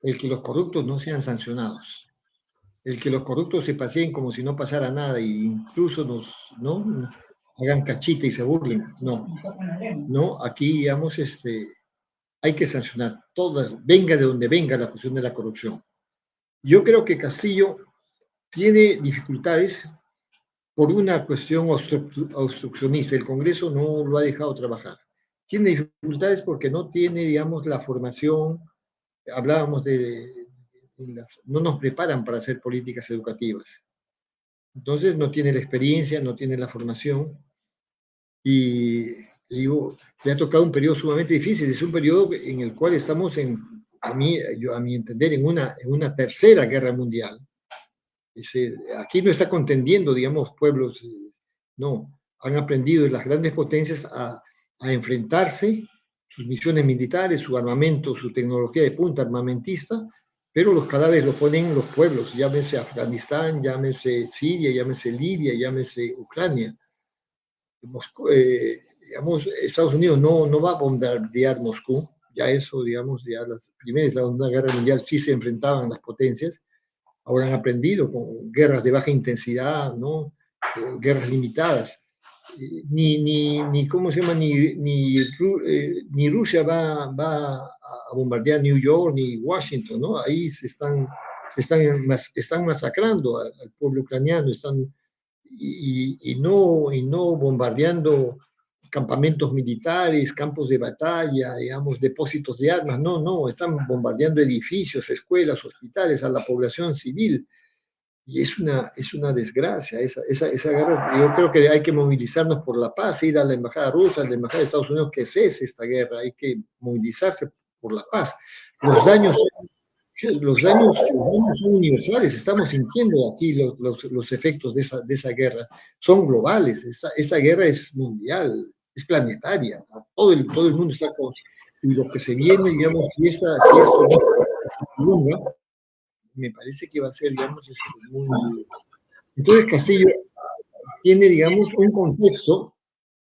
El que los corruptos no sean sancionados. El que los corruptos se paseen como si no pasara nada e incluso ¿no? hagan cachita y se burlen. No, aquí, digamos, hay que sancionar todas, venga de donde venga la cuestión de la corrupción. Yo creo que Castillo tiene dificultades por una cuestión obstruccionista. El Congreso no lo ha dejado trabajar. Tiene dificultades porque no tiene, digamos, la formación. Hablábamos no nos preparan para hacer políticas educativas. Entonces no tiene la experiencia, no tiene la formación y digo, le ha tocado un periodo sumamente difícil. Es un periodo en el cual estamos a mi entender, en una tercera guerra mundial. Aquí no está contendiendo, digamos, pueblos, no, han aprendido las grandes potencias a enfrentarse, sus misiones militares, su armamento, su tecnología de punta armamentista, pero los cadáveres los ponen los pueblos, llámese Afganistán, llámese Siria, llámese Libia, llámese Ucrania. Digamos, Estados Unidos no va a bombardear Moscú, ya eso, digamos, ya las primeras de la Segunda Guerra Mundial sí se enfrentaban las potencias, ahora han aprendido con guerras de baja intensidad, ¿no? Guerras limitadas. ¿Cómo se llama? Ni Rusia va a bombardear New York ni Washington, ¿no? Ahí están masacrando al pueblo ucraniano, y no bombardeando campamentos militares, campos de batalla, digamos, depósitos de armas, no, están bombardeando edificios, escuelas, hospitales, a la población civil. Y es una desgracia esa guerra. Yo creo que hay que movilizarnos por la paz, ir a la embajada rusa, a la embajada de Estados Unidos, que cese esta guerra, hay que movilizarse por la paz. Los daños son universales, estamos sintiendo aquí los efectos de esa guerra, son globales, esta guerra es mundial, es planetaria, todo el mundo está con, y lo que se viene, digamos, si esto no se prolonga, me parece que va a ser, digamos, muy... Entonces Castillo tiene, digamos, un contexto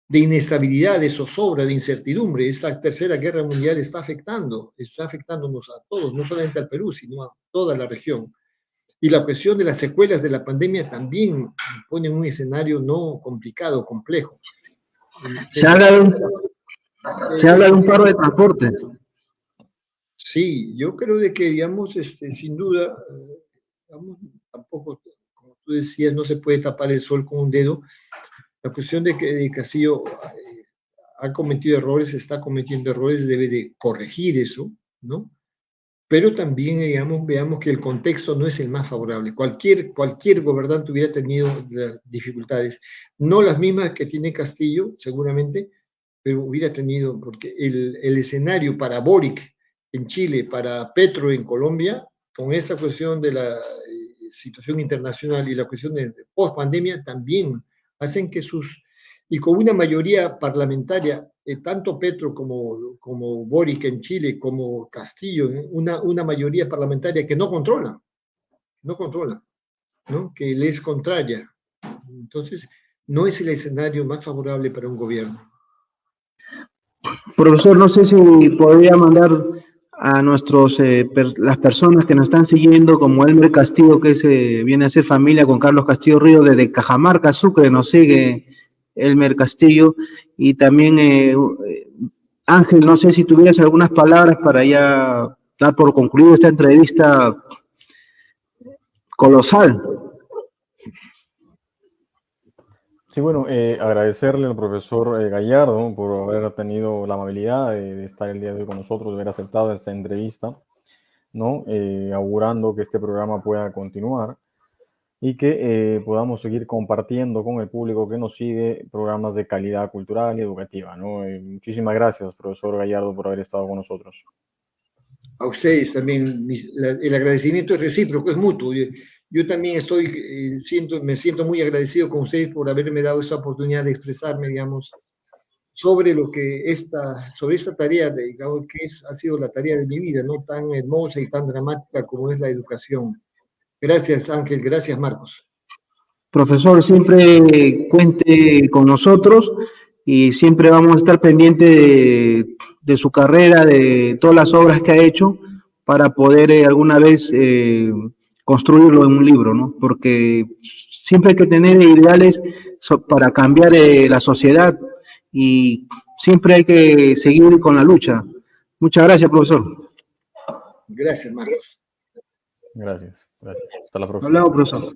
de inestabilidad, de zozobra, de incertidumbre. Esta tercera guerra mundial está afectándonos a todos, no solamente al Perú, sino a toda la región. Y la cuestión de las secuelas de la pandemia también pone un escenario no complicado, complejo. Se habla de un paro de transporte. Sí, yo creo de que, digamos, sin duda, digamos, tampoco, como tú decías, no se puede tapar el sol con un dedo. La cuestión de que Castillo ha cometido errores, está cometiendo errores, debe de corregir eso, ¿no? Pero también, digamos, veamos que el contexto no es el más favorable. Cualquier gobernante hubiera tenido dificultades, no las mismas que tiene Castillo, seguramente, pero hubiera tenido, porque el escenario para Boric en Chile, para Petro en Colombia, con esa cuestión de la situación internacional y la cuestión de post-pandemia, también hacen que y con una mayoría parlamentaria, tanto Petro como Boric en Chile, como Castillo, una mayoría parlamentaria que no controla, ¿no? Que le es contraria. Entonces, no es el escenario más favorable para un gobierno. Profesor, no sé si podría mandar a las personas que nos están siguiendo, como Elmer Castillo, que viene a ser familia con Carlos Castillo Río, desde Cajamarca, Sucre, nos sigue Elmer Castillo, y también Ángel, no sé si tuvieras algunas palabras para ya dar por concluido esta entrevista colosal. Sí, bueno, agradecerle al profesor Gallardo por haber tenido la amabilidad de estar el día de hoy con nosotros, de haber aceptado esta entrevista, ¿no? Augurando que este programa pueda continuar y que podamos seguir compartiendo con el público que nos sigue programas de calidad cultural y educativa, ¿no? Muchísimas gracias, profesor Gallardo, por haber estado con nosotros. A ustedes también, el agradecimiento es recíproco, es mutuo. Yo también me siento muy agradecido con ustedes por haberme dado esta oportunidad de expresarme, digamos, sobre sobre esta tarea, digamos, ha sido la tarea de mi vida, ¿no? Tan hermosa y tan dramática como es la educación. Gracias, Ángel. Gracias, Marcos. Profesor, siempre cuente con nosotros y siempre vamos a estar pendientes de su carrera, de todas las obras que ha hecho, para poder alguna vez construirlo en un libro, ¿no? Porque siempre hay que tener ideales para cambiar la sociedad y siempre hay que seguir con la lucha. Muchas gracias, profesor. Gracias, Marcos. Gracias, gracias. Hasta la próxima. Hablamos, profesor.